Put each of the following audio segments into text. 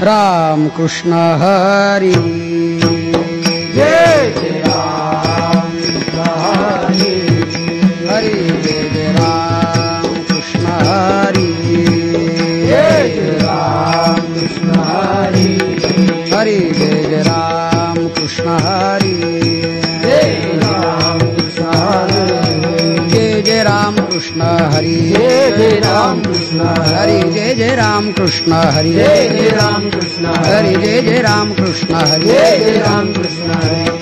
राम कृष्ण हरी जय जय राम हरी हरी जय जय राम कृष्ण हरी जय जय राम कृष्ण हरी हरी जय जय राम कृष्ण हरी जय राम कृष्ण हरी जय जय राम कृष्ण हरी जय जय राम कृष्ण हरी जय जय राम कृष्ण हरी जय जय राम कृष्ण हरी जय जय राम कृष्ण हरी जय जय राम कृष्ण हरी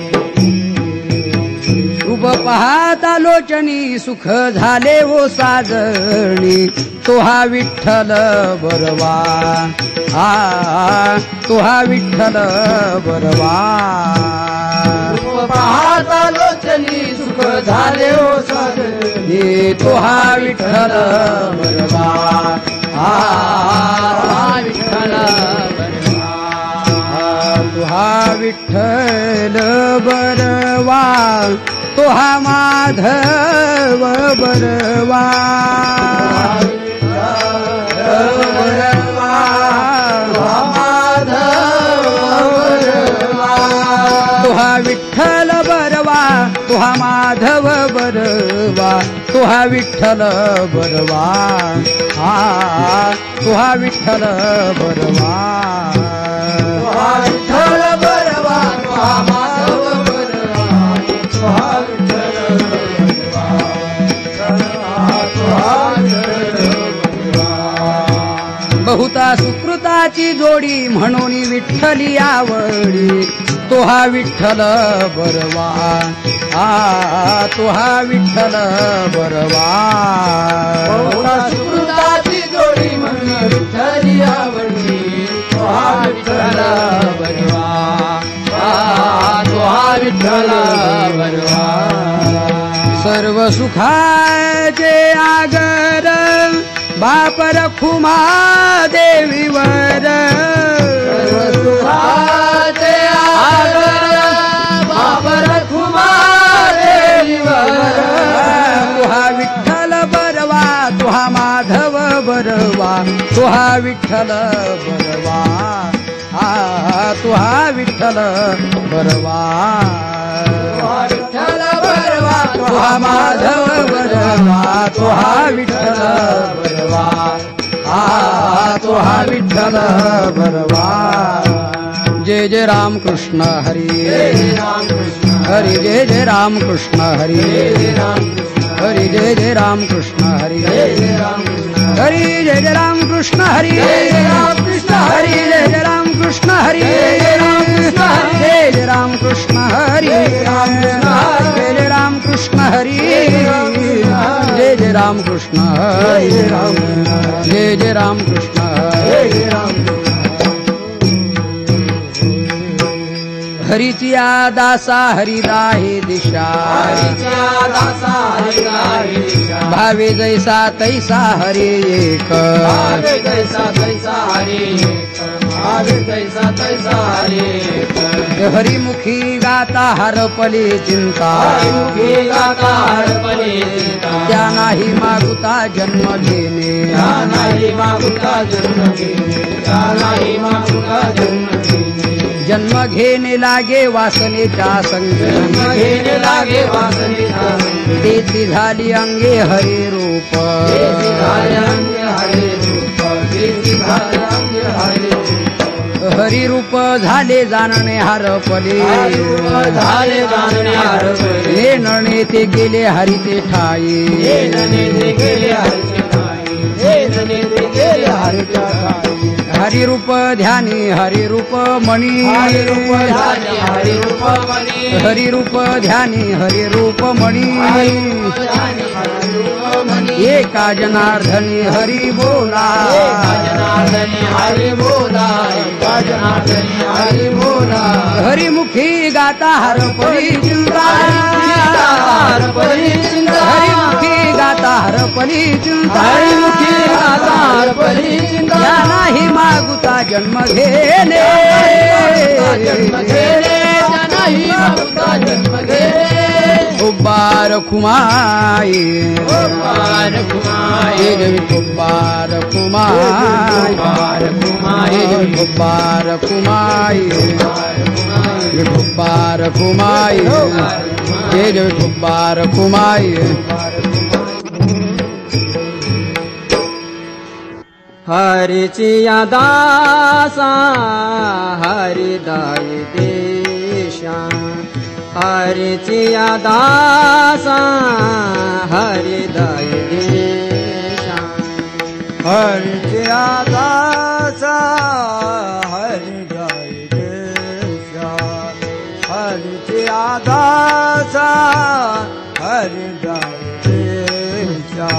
रूप पाहता लोचनी सुख झाले हो साजणी तो हा विठ्ठल बरवा तो हा विठ्ठल बरवा पाहता लोचनी सुख झाले हो साजणी तो हा विठ्ठल बरवा विठ्ठल तो हा विठ्ठल बरवा तो हा माधव बरवा तो हा विठ्ठल बरवा तो हा माधव बरवा तो हा विठ्ठल बरवा तो हा विठ्ठल बरवा विठ्ठल बरवा माधव बरवा बहुता सुकृताची जोडी म्हणून विठ्ठली आवडी तो हा विठ्ठल बरवा तो हा विठ्ठल बरवा सुकृताची जोडी म्हणून विठ्ठली आवडली तो हा विठ्ठल बरवा तो हा विठ्ठल बरवा सर्व सुखाचे आगर बाप रखुमा देवीवर सुखाचे आगर बाप रखुमा देवीवर तुहा विठ्ठल बरवा तुहा माधव बरवा तुहा विठ्ठल बरवा तुहा विठ्ठल बरवा विठ्ठल बरवा तुहा माधव बरवा तुहा विठ्ठल बरवा तुहा विठ्ठल बरवा जय जय राम कृष्ण हरी हरी जय जय राम कृष्ण हरी हरी जय जय राम कृष्ण हरी हरी जय जय राम कृष्ण हरी हरी जय जय राम कृष्ण हरी जय जय राम कृष्ण हरी जय जय राम कृष्ण हरी जय जय राम कृष्ण हरी जय जय राम कृष्ण हरी हरीचिया दासा हरिदाहे दिशा भावे जैसा तैसा हरे एक हरिमुखी गाता हरपली चिंता त्या नाही मागुता जन्म घेणे जन्म घेणे लागे वासनेच्या संगे तेची झाली अंगे हरी रूप हरी रूप झाले जाणणे हरपले नेणणे ते गेले हरीचे ठाई हरिरूप ध्यानी हरिरूप मणी हरिरूप ध्यानी हरिरूप मणी एका जनार्दनी हरि बोला हरिमुखी गाता हरपली चिंता हरिमुखी गाता हरपली चिंता या नाही मागुता जन्म घेणे कुब्बार कुमाई कुब्बार कुमाई विठोबार कुमाई विठोबार कुमाई जय जय विठोबार कुमाई हरिची दासा हरिदाय देशा हरिची दासा हरिदाय देशा हरिची दासा हरिदाय देशा हरिची दासा हरिदाय देशा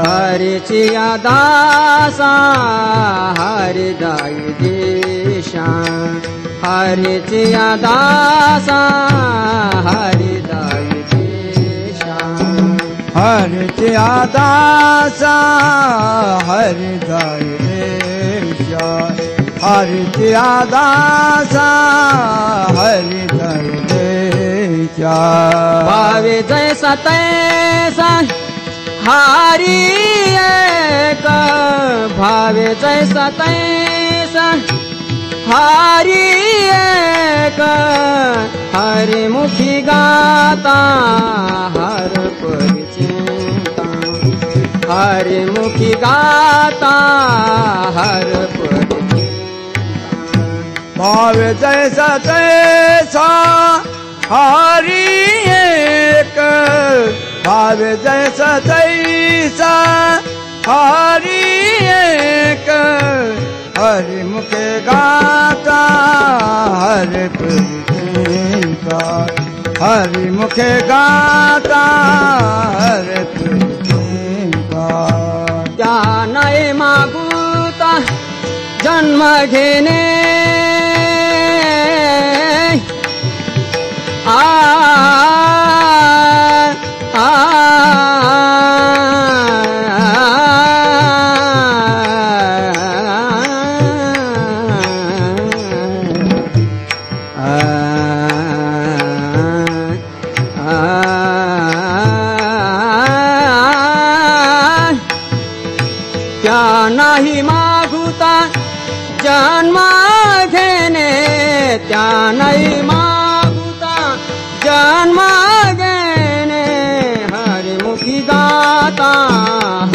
हरिची दासा हरिदाय देशा हरिची दासा हरिदाय देशा हरिची दासा हरिदाय देशा हरिची दासा हरिदाय देशा भावे जैसा तैसा हरि एक भावे जैसा तैसा हरि एक हरिमुखी गाता हर परिचिंता हरिमुखी गाता हर परिचिंता भावे जैसा तैसा हरि एक भावे जैसा तैसा हरि एक हरि मुखे गाता हरि परिचिंता हरि मुखे गाता हरि परिचिंता त्या नाही मागुता जन्म घेणे त्या नाही मागुता जन्म घेणे त्या नाही मागुता जन्म घेणे हरिमुखी गाता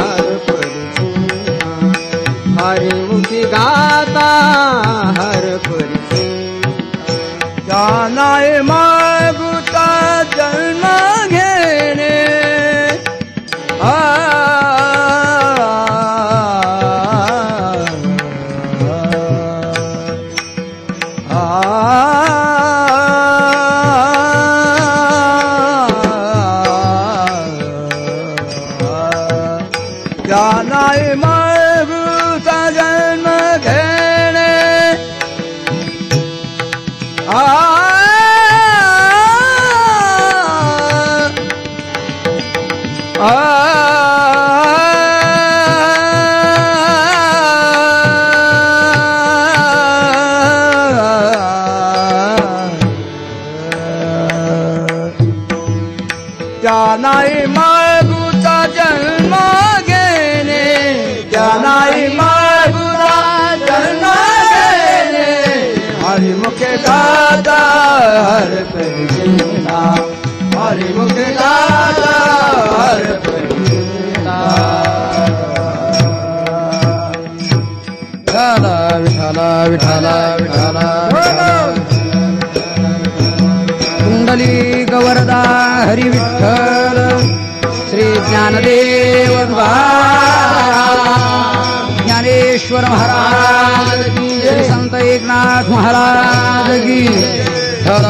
हर परिचिंता हरिमुखी गाता हर परिचिंता त्या नाही मागुता जन्म घेणे त्या नाही मागुता जन्म घेणे त्या नाही मागुता जन्म घेणे त्या नाही मागुता जन्म घेणे हरिमुखे गाता हर परिचिंता हरिमुखे गाता हर परिचिंता विठाला विठाला विठाला विठाला कुंडली गवरदा हरी विठ्ठल श्री ज्ञानदेव महाराज ज्ञानेश्वर महाराज की जय संत एकनाथ महाराज की विठ्ठल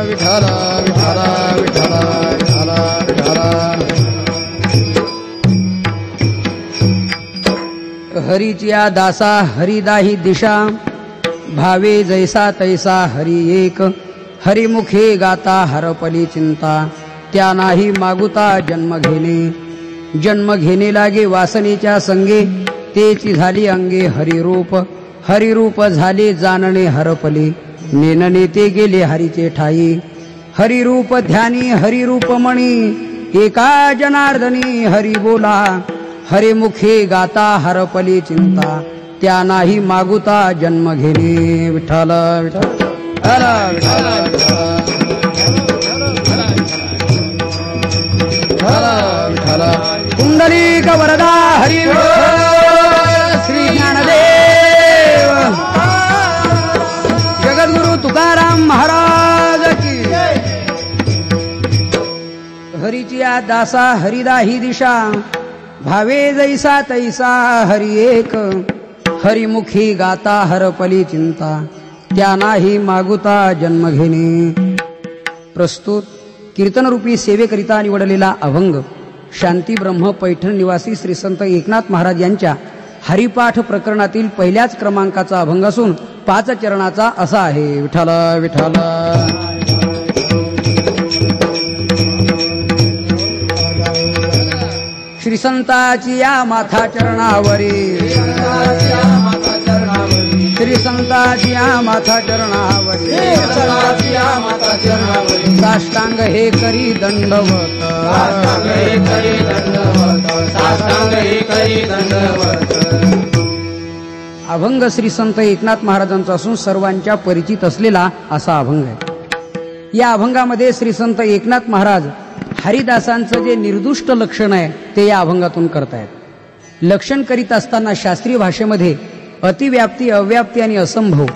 विठ्ठल विठ्ठल विठ्ठल विठ्ठल विठ्ठल हरीची या दासा हरिदाही दिशा भावे जैसा तैसा हरी एक हरिमुखे गाता हरपली चिंता त्या नाही मागुता जन्म घेणे लागे वासनेच्या संगे तेची झाली अंगे हरिरूप झाले जाणणे हरपले नेनने ते गेले हरीचे ठाई हरिरूप ध्यानी हरिरूप मणी एका जनार्दनी हरी बोला हरिमुखे गाता हरपली चिंता त्या नाही मागुता जन्म घेणे विठ्ठल विठ्ठल विठ्ठल कुंडलिक वरदा हरी श्री ज्ञानदेव जगद्गुरु तुकाराम महाराज की हरीची या दासा हरिदा ही दिशा भावे जैसा तैसा हरी एक हरिमुखी गाता हरपली चिंता त्या नाही मागुता जन्म घेणे. प्रस्तुत कीर्तनरूपी सेवेकरिता निवडलेला अभंग शांती ब्रह्म पैठण निवासी श्री संत एकनाथ महाराज यांच्या हरिपाठ प्रकरणातील पहिल्याच क्रमांकाचा अभंग असून 5 चरणाचा असा आहे. विठ्ठल विठ्ठल श्री संताची या माथा चरणावरी श्री संताची या माथा चरणावरी साष्टांग हे करी दंडवत अभंग श्री संत एकनाथ महाराजांचा असून सर्वांच्या परिचित असलेला असा अभंग आहे. या अभंगामध्ये श्री संत एकनाथ महाराज हरिदासांचं जे निर्दुष्ट लक्षण आहे ते या अभंगातून करतायत. लक्षण करीत असताना शास्त्रीय भाषेमध्ये अतिव्याप्ती अव्याप्ती आणि असंभव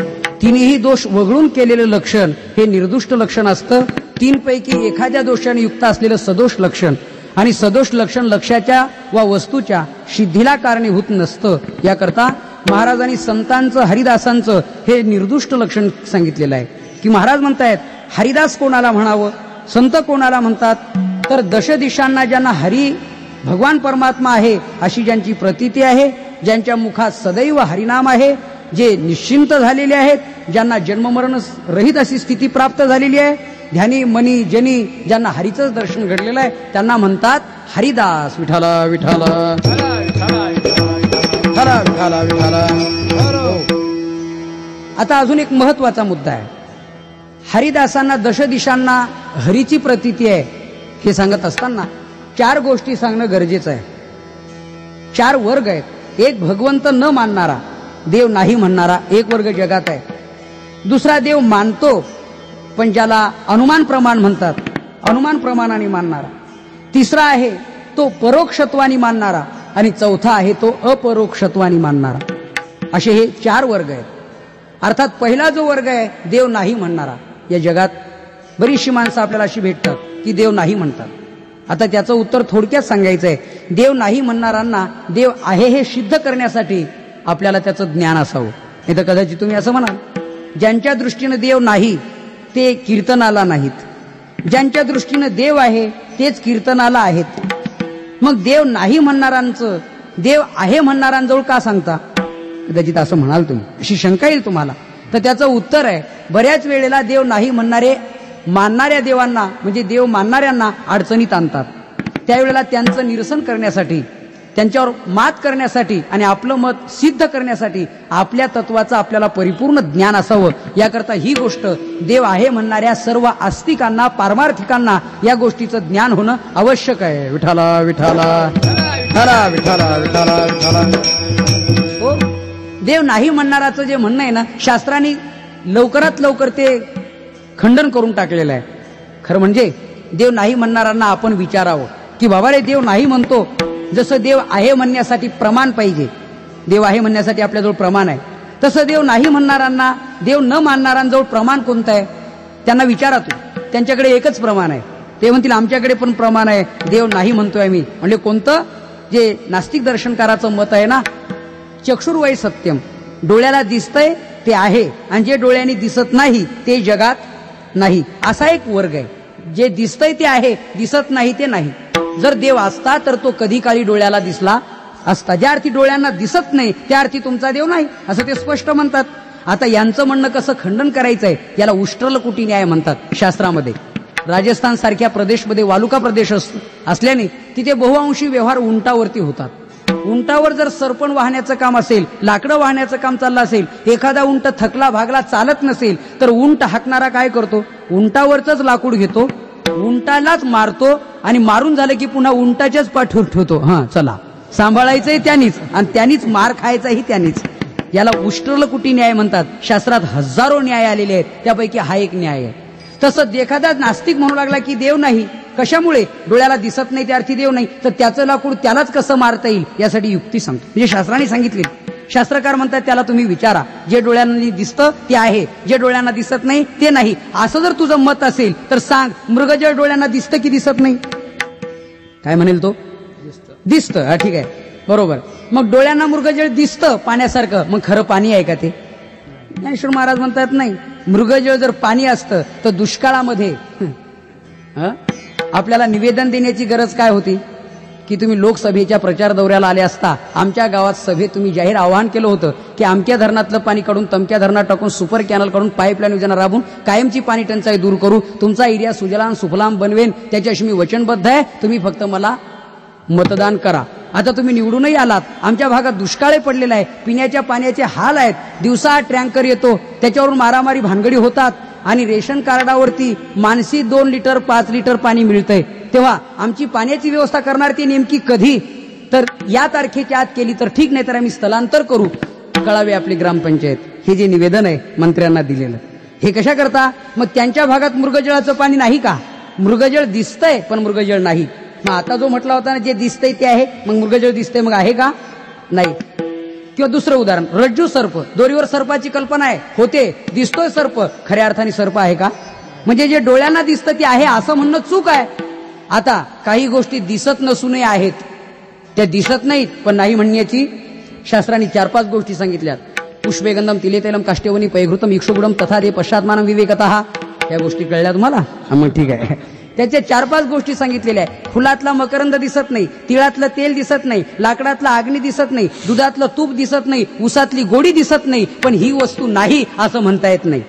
तिन्ही दोष वगळून केलेलं लक्षण हे निर्दुष्ट लक्षण असतं. 3 पैकी एखाद्या दोषाने युक्त असलेलं सदोष लक्षण आणि सदोष लक्षण लक्ष्याच्या वा वस्तूच्या सिद्धीला कारणीभूत नसतं. याकरता महाराजांनी संतांचं हरिदासांचं हे निर्दुष्ट लक्षण सांगितलेलं आहे की महाराज म्हणतायत हरिदास कोणाला म्हणावं, संत कोणाला म्हणतात तर दश दिशांना ज्यांना हरी भगवान परमात्मा आहे अशी ज्यांची प्रतीती आहे, ज्यांच्या मुखात सदैव हरिनाम आहे, जे निश्चिंत झालेले आहेत, ज्यांना जन्ममरण रहित अशी स्थिती प्राप्त झालेली आहे, ध्यानी मनी जनी ज्यांना हरीचंच दर्शन घडलेलं आहे त्यांना म्हणतात हरिदास. विठ्ठल विठ्ठल आता अजून एक महत्वाचा मुद्दा आहे. हरिदासांना दश दिशांना हरीची प्रतीती आहे हे सांगत असताना 4 गोष्टी सांगणं गरजेचं आहे. 4 वर्ग आहेत. एक भगवंत न मानणारा, देव नाही म्हणणारा एक वर्ग जगात आहे. दुसरा देव मानतो पण ज्याला अनुमान प्रमाण म्हणतात, अनुमान प्रमाणाने मानणारा. तिसरा आहे तो परोक्षत्वाने मानणारा आणि चौथा आहे तो अपरोक्षत्वाने मानणारा. असे हे 4 वर्ग आहेत. अर्थात पहिला जो वर्ग आहे देव नाही म्हणणारा, या जगात बरीचशी माणसं आपल्याला अशी भेटतात की देव नाही म्हणतात. आता त्याचं उत्तर थोडक्यात सांगायचं आहे. देव नाही म्हणणाऱ्यांना देव आहे हे सिद्ध करण्यासाठी आपल्याला त्याचं ज्ञान असावं. नाही तर कदाचित तुम्ही असं म्हणाल ज्यांच्या दृष्टीनं देव नाही ते कीर्तनाला नाहीत, ज्यांच्या दृष्टीनं देव आहे तेच कीर्तनाला आहेत. मग देव नाही म्हणणाऱ्यांचं देव आहे म्हणणाऱ्यांजवळ का सांगता, कदाचित असं म्हणाल तुम्ही, अशी शंका येईल तुम्हाला. तर त्याचं उत्तर आहे बऱ्याच वेळेला देव नाही म्हणणारे मानणाऱ्या देवांना म्हणजे देव मानणाऱ्यांना अडचणीत आणतात. त्यावेळेला त्यांचं निरसन करण्यासाठी, त्यांच्यावर मात करण्यासाठी आणि आपलं मत सिद्ध करण्यासाठी आपल्या तत्वाचं आपल्याला परिपूर्ण ज्ञान असावं. याकरता ही गोष्ट देव आहे म्हणणाऱ्या सर्व आस्तिकांना पारमार्थिकांना या गोष्टीचं ज्ञान होणं आवश्यक आहे. विठ्ठला विठ्ठला विठ्ठला विठ्ठला विठ्ठला. हो, देव नाही म्हणणाराचं जे म्हणणं आहे ना, शास्त्रांनी लवकरात लवकर ते खंडन करून टाकलेलं आहे. खरं म्हणजे देव नाही म्हणणाऱ्यांना आपण विचारावं की बाबा रे देव नाही म्हणतो, जसं देव आहे म्हणण्यासाठी प्रमाण पाहिजे, देव आहे म्हणण्यासाठी आपल्याजवळ प्रमाण आहे, तसं देव नाही म्हणणाऱ्यांना, देव न मानणाऱ्यांजवळ प्रमाण कोणतं आहे त्यांना विचारा तू. त्यांच्याकडे एकच प्रमाण आहे. ते म्हणतील आमच्याकडे पण प्रमाण आहे, देव नाही म्हणतोय मी. म्हणजे कोणतं, जे नास्तिक दर्शनकाराचं मत आहे ना, चक्षुर्वै सत्यम, डोळ्याला दिसतंय ते आहे आणि जे डोळ्यांनी दिसत नाही ते जगात नाही, असा एक वर्ग आहे. जे दिसतंय ते आहे, दिसत नाही ते नाही. जर देव असता तर तो कधी काळी डोळ्याला दिसला असता. ज्या अर्थी डोळ्यांना दिसत नाही त्या अर्थी तुमचा देव नाही असं ते स्पष्ट म्हणतात. आता यांचं म्हणणं कसं खंडन करायचंय याला उष्ट्रलकुटी न्याय म्हणतात शास्त्रामध्ये. राजस्थान सारख्या प्रदेशमध्ये वालुका प्रदेश असल्याने तिथे बहुअंशी व्यवहार उंटावरती होतात. उंटावर जर सरपण वाहण्याचं काम असेल, लाकडं वाहण्याचं काम चाललं असेल, एखादा उंट थकला भागला चालत नसेल तर उंट हाकणारा काय करतो, उंटावरच लाकूड घेतो, उंटालाच मारतो आणि मारून झालं की पुन्हा उंटाच्याच पाठीवर ठेवतो. हा चला, सांभाळायचंही त्यांनीच आणि त्यांनीच मार खायचाही त्यांनीच. याला उष्टरलकुटी न्याय म्हणतात. शास्त्रात हजारो न्याय आलेले आहेत, त्यापैकी हा एक न्याय आहे. तसं एखादा नास्तिक म्हणू लागला की देव नाही, कशामुळे? डोळ्याला दिसत नाही त्या अर्थी देव नाही, तर त्याचं लाकूड त्यालाच कसं मारता येईल यासाठी युक्ती सांगतो. म्हणजे शास्त्राने सांगितले. शास्त्रकार म्हणतात त्याला तुम्ही विचारा, जे डोळ्यांना दिसतं ते आहे, जे डोळ्यांना दिसत नाही ते नाही. असं जर तुझं मत असेल तर सांग, मृगजळ डोळ्यांना दिसतं की दिसत नाही? काय म्हणेल तो? दिसतं. हा ठीक आहे, बरोबर. मग डोळ्यांना मृगजळ दिसतं पाण्यासारखं, मग खरं पाणी आहे का ते? ज्ञानेश्वर महाराज म्हणतात नाही, मृगजळ जर पाणी असतं तर दुष्काळामध्ये आपल्याला निवेदन देण्याची गरज काय होती? की तुम्ही लोकसभेच्या प्रचार दौऱ्याला आले असता आमच्या गावात सभेत तुम्ही जाहीर आवाहन केलं होतं की अमक्या धरणातलं पाणी काढून तमक्या धरणात टाकून सुपर कॅनल काढून पाईपलाईन योजना राबवून कायमची पाणी टंचाई दूर करू, तुमचा एरिया सुजलाम सुफलाम बनवेन, त्याच्याशी मी वचनबद्ध आहे, तुम्ही फक्त मला मतदान करा. आता तुम्ही निवडूनही आलात, आमच्या भागात दुष्काळ पडलेला आहे, पिण्याच्या पाण्याचे हाल आहेत, दिवसा टँकर येतो, त्याच्यावरून मारामारी भानगडी होतात आणि रेशन कार्डावरती मानसी 2 लिटर 5 लिटर पाणी मिळतंय, तेव्हा आमची पाण्याची व्यवस्था करणार ती नेमकी कधी? तर या तारखेच्या आत केली तर ठीक, नाही तर आम्ही स्थलांतर करू, कळावे आपली ग्रामपंचायत. हे जे निवेदन आहे मंत्र्यांना दिलेलं, हे कशा करता? मग त्यांच्या भागात मृगजळाचं पाणी नाही का? मृगजळ दिसतंय पण मृगजळ नाही. मग आता जो म्हटला होता ना, जे दिसतंय ते आहे, मग मृगजळ दिसतंय, मग आहे का? नाही. किंवा दुसरं उदाहरण, रज्जू सर्प, दोरीवर सर्पाची कल्पना आहे, होते, दिसतोय सर्प, खऱ्या अर्थाने सर्प आहे का? म्हणजे जे डोळ्यांना दिसतं ते आहे असं म्हणणं चूक आहे. आता काही गोष्टी दिसत नसूनही आहेत, त्या दिसत नाहीत पण नाही म्हणण्याची शास्त्रांनी 4-5 गोष्टी सांगितल्यात. पुष्पेगंधम तिलेतैलम काष्टेवनी पैघृतम इक्षुगुडम तथा ते पश्चात्मानम विवेकतः. या गोष्टी कळल्या तुम्हाला? मग ठीक आहे. त्याच्या 4-5 गोष्टी सांगितलेल्या आहे. फुलातला मकरंद दिसत नाही, तिळातलं तेल दिसत नाही, लाकडातला अग्नी दिसत नाही, दुधातलं तूप दिसत नाही, उसातली गोडी दिसत नाही, पण ही वस्तू नाही असं म्हणता येत नाही.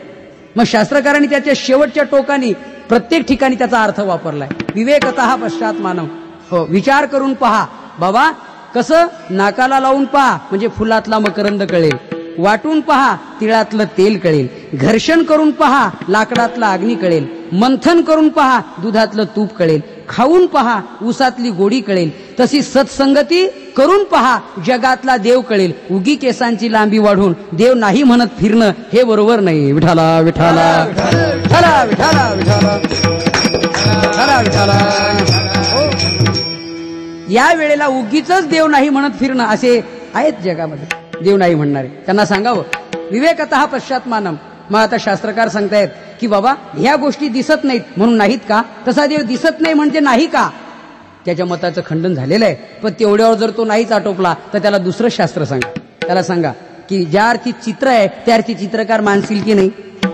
मग शास्त्रकारांनी त्याच्या शेवटच्या टोकानी प्रत्येक ठिकाणी त्याचा अर्थ वापरलाय. विवेकतः पश्चात्मानम. हो, विचार करून पहा बाबा. कसं? नाकाला लावून पहा म्हणजे फुलातला मकरंद कळेल, वाटून पहा तिळातलं तेल कळेल, घर्षण करून पहा लाकडातला अग्नी कळेल, मंथन करून पहा दुधातलं तूप कळेल, खाऊन पहा ऊसातली गोडी कळेल, तशी सत्संगती करून पहा जगातला देव कळेल. उगी केसांची लांबी वाढून देव नाही म्हणत फिरणं हे बरोबर नाही. विठाला विठाला विठाला विठाला विठाला विठाला. या वेळेला उगीच देव नाही म्हणत फिरणं असे आहेत जगामध्ये, देव नाही म्हणणारे. त्यांना सांगावं विवेकतः पश्चात्मानम. मग आता शास्त्रकार सांगतायत की बाबा ह्या गोष्टी दिसत नाहीत म्हणून नाहीत का? तसा देव दिसत नाही म्हणजे नाही का? त्याच्या मताचं खंडन झालेलं आहे. पण तेवढ्यावर जर तो नाहीच आटोपला तर त्याला दुसरं शास्त्र सांगा. त्याला सांगा की ज्या अर्थी चित्र आहे त्या अर्थी चित्रकार मानशील की नाही,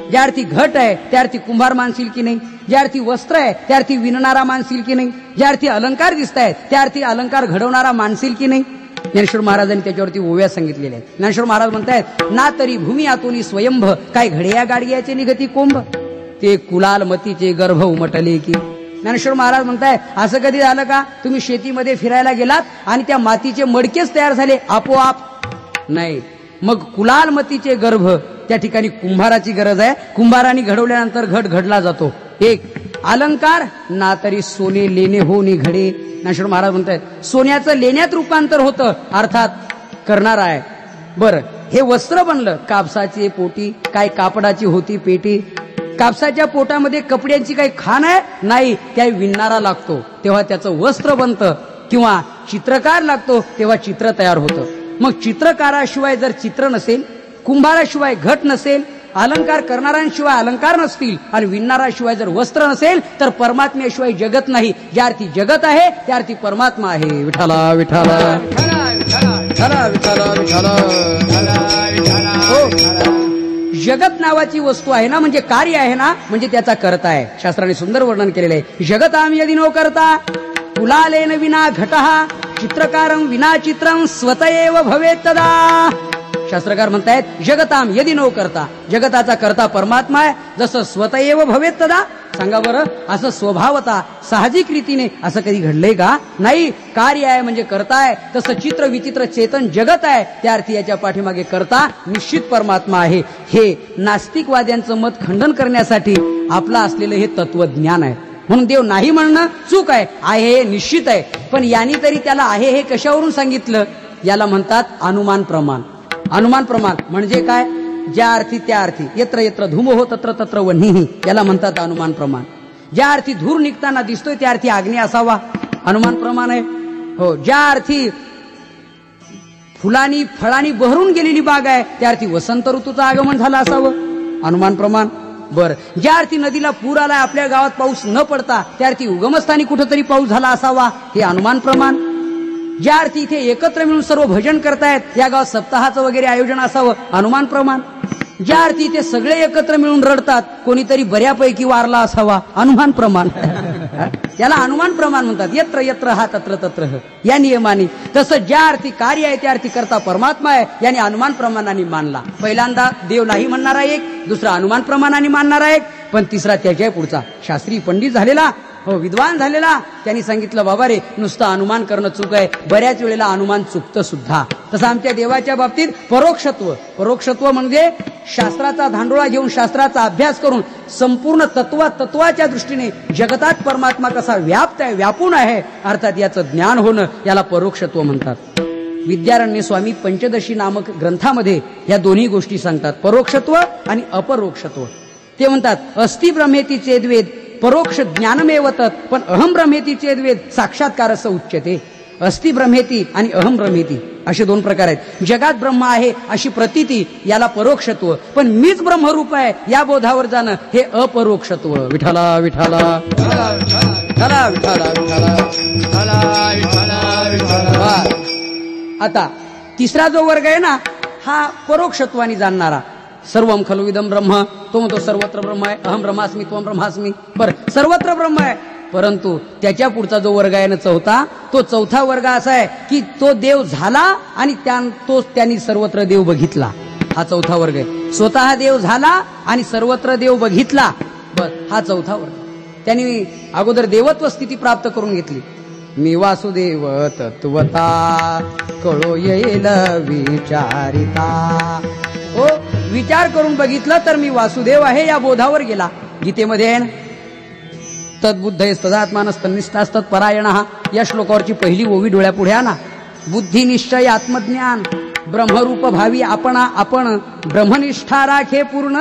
ज्या अर्थी घट आहे त्या अर्थी कुंभार मानशील की नाही, ज्या अर्थी वस्त्र आहे त्या अर्थी विणणारा मानशील की नाही, ज्या अर्थी अलंकार दिसत आहेत त्या अर्थी अलंकार घडवणारा मानशील की नाही. ज्ञानेश्वर महाराजांनी त्याच्यावरती ओव्या सांगितलेल्या आहेत. ज्ञानेश्वर महाराज म्हणतायत ना तरी भूमी आतोनी स्वयंभ काय घड्या गाडग्याचे निगती कोंभ ते कुलाल मतीचे गर्भ उमटले की. ज्ञानेश्वर महाराज म्हणताय असं कधी झालं का तुम्ही शेतीमध्ये फिरायला गेलात आणि त्या मातीचे मडकेच तयार झाले आपोआप? नाही. मग कुलाल मतीचे गर्भ त्या ठिकाणी कुंभाराची गरज आहे. कुंभाराने घडवल्यानंतर घट घडला जातो. एक अलंकार ना तरी सोने लेणे हो नि घडे. ज्ञानेश्वर महाराज म्हणतात सोन्याचं लेण्यात रूपांतर होतं, अर्थात करणार आहे. बरं, हे वस्त्र बनलं कापसाची पोटी, काय कापडाची होती पेटी. कापसाच्या पोटामध्ये कपड्यांची काही खाण आहे? नाही. त्या विणणारा लागतो तेव्हा त्याचं वस्त्र बनतं, किंवा चित्रकार लागतो तेव्हा चित्र तयार होतं. मग चित्रकाराशिवाय जर चित्र नसेल, कुंभाराशिवाय घट नसेल, अलंकार करणाऱ्यांशिवाय अलंकार नसतील आणि विणणाऱ्याशिवाय जर वस्त्र नसेल तर परमात्म्याशिवाय जगत नाही. ज्या अर्थी जगत आहे त्या अर्थी परमात्मा आहे. विठाला विठाला विठाला विठाला विठाला. जगत नावाची वस्तू आहे ना, म्हणजे कार्य आहे ना, म्हणजे त्याचा करता आहे. शास्त्राने सुंदर वर्णन केलेलं आहे. जगताम यदि नो करता कुलालेन विना घटः चित्रकारं विना चित्रं स्वतएव भवेत् तदा. शास्त्रकार म्हणतायत जगताम यदि नो करता, जगताचा करता परमात्मा आहे. जसं स्वतएव भवेत् तदा. सांगा बरं, असं स्वभावता साहजिक रीतीने असं कधी घडलंय का? नाही. कार्य आहे म्हणजे करता आहे. तसं चित्र विचित्र चेतन जगत आहे, त्या अर्थी याच्या पाठीमागे करता निश्चित परमात्मा आहे. हे नास्तिकवाद्यांचं मत खंडन करण्यासाठी आपलं असलेलं हे तत्वज्ञान आहे. म्हणून देव नाही म्हणणं चूक आहे, आहे हे निश्चित आहे. पण यांनी तरी त्याला आहे हे कशावरून सांगितलं? याला म्हणतात अनुमान प्रमाण. अनुमान प्रमाण म्हणजे काय? ज्या अर्थी त्या अर्थी, यत्र यत्र धूमो तत्र तत्र वह्निः, याला म्हणतात अनुमान प्रमाण. ज्या अर्थी धूर निघताना दिसतोय त्या अर्थी अग्नी असावा, अनुमान प्रमाण आहे. हो, ज्या अर्थी फुलांनी फळांनी बहरून गेलेली बाग आहे त्या अर्थी वसंत ऋतूचं आगमन झालं असावं, अनुमान प्रमाण. बर, ज्या अर्थी नदीला पूर आलाय आपल्या गावात पाऊस न पडता त्या अर्थी उगमस्थानी कुठेतरी पाऊस झाला असावा, हे अनुमान प्रमाण. ज्या अर्थी इथे एकत्र मिळून सर्व भजन करतायत या गावात सप्ताहाचं वगैरे आयोजन असावं, अनुमान प्रमाण. ज्या अर्थी इथे सगळे एकत्र मिळून रडतात कोणीतरी बऱ्यापैकी वारला असावा, अनुमान प्रमाण. याला अनुमान प्रमाण म्हणतात. यत्र यत्र हा तत्र तत्र या नियमाने. तसं ज्या अर्थी कार्य आहे त्या अर्थी करता परमात्मा आहे, याने अनुमान प्रमाणाने मानला. पहिल्यांदा देव नाही म्हणणारा एक, दुसरा अनुमान प्रमाणाने मानणारा एक, पण तिसरा त्याच्या पुढचा शास्त्री पंडित झालेला, हो विद्वान झालेला, त्यांनी सांगितलं बाबा रे नुसतं अनुमान करणं चूक आहे, बऱ्याच वेळेला अनुमान चुकतं सुद्धा. तसं आमच्या देवाच्या बाबतीत परोक्षत्व, परोक्षत्व म्हणजे शास्त्राचा धांडोळा घेऊन शास्त्राचा अभ्यास करून संपूर्ण तत्वाच्या दृष्टीने जगतात परमात्मा कसा व्याप्त आहे, व्यापून आहे, अर्थात याचं ज्ञान होणं, याला परोक्षत्व म्हणतात. विद्यारण्य स्वामी पंचदशी नामक ग्रंथामध्ये या दोन्ही गोष्टी सांगतात, परोक्षत्व आणि अपरोक्षत्व. ते म्हणतात अस्ति ब्रह्मेति चेद्वेद परोक्ष ज्ञानमेव तत्, पण अहम ब्रह्मेति चेद्वेद साक्षात्कार असं उच्यते. अस्ति ब्रह्मेति आणि अहम ब्रह्मेति असे दोन प्रकार आहेत. जगात ब्रह्म आहे अशी प्रतीती, याला परोक्षत्व, पण मीच ब्रह्मरूप आहे या बोधावर जाणं हे अपरोक्षत्व. विठाला विठाला विठाला विठाला विठाला. आता तिसरा जो वर्ग आहे ना, हा परोक्षत्वाने जाणणारा. सर्वम खलु इदम ब्रह्म, तो म्हणतो सर्वत्र ब्रह्म आहे, अहम ब्रह्मास्मी त्वम ब्रह्मास्मी. बरं, सर्वत्र ब्रह्म आहे, परंतु त्याच्या पुढचा जो वर्ग आहे ना चौथा, तो चौथा वर्ग असा आहे की तो देव झाला आणि त्यांनी सर्वत्र देव बघितला. हा चौथा वर्ग आहे. स्वतः देव झाला आणि सर्वत्र देव बघितला, बस हा चौथा वर्ग. त्यांनी अगोदर देवत्व स्थिती प्राप्त करून घेतली. मी वासुदेव तत्वता कळो येईल विचारिता. हो, विचार करून बघितलं तर मी वासुदेव आहे या बोधावर गेला. गीतेमध्ये आहे ना, तद्बुद्धस्तदात्मानस्तन्निष्ठास्तत्परायण, या श्लोकावरची पहिली ओवी डोळ्यापुढे आणा. बुद्धी निश्चय आत्मज्ञान ब्रह्मरूप भावी आपणा आपण, ब्रह्मनिष्ठा राखे पूर्ण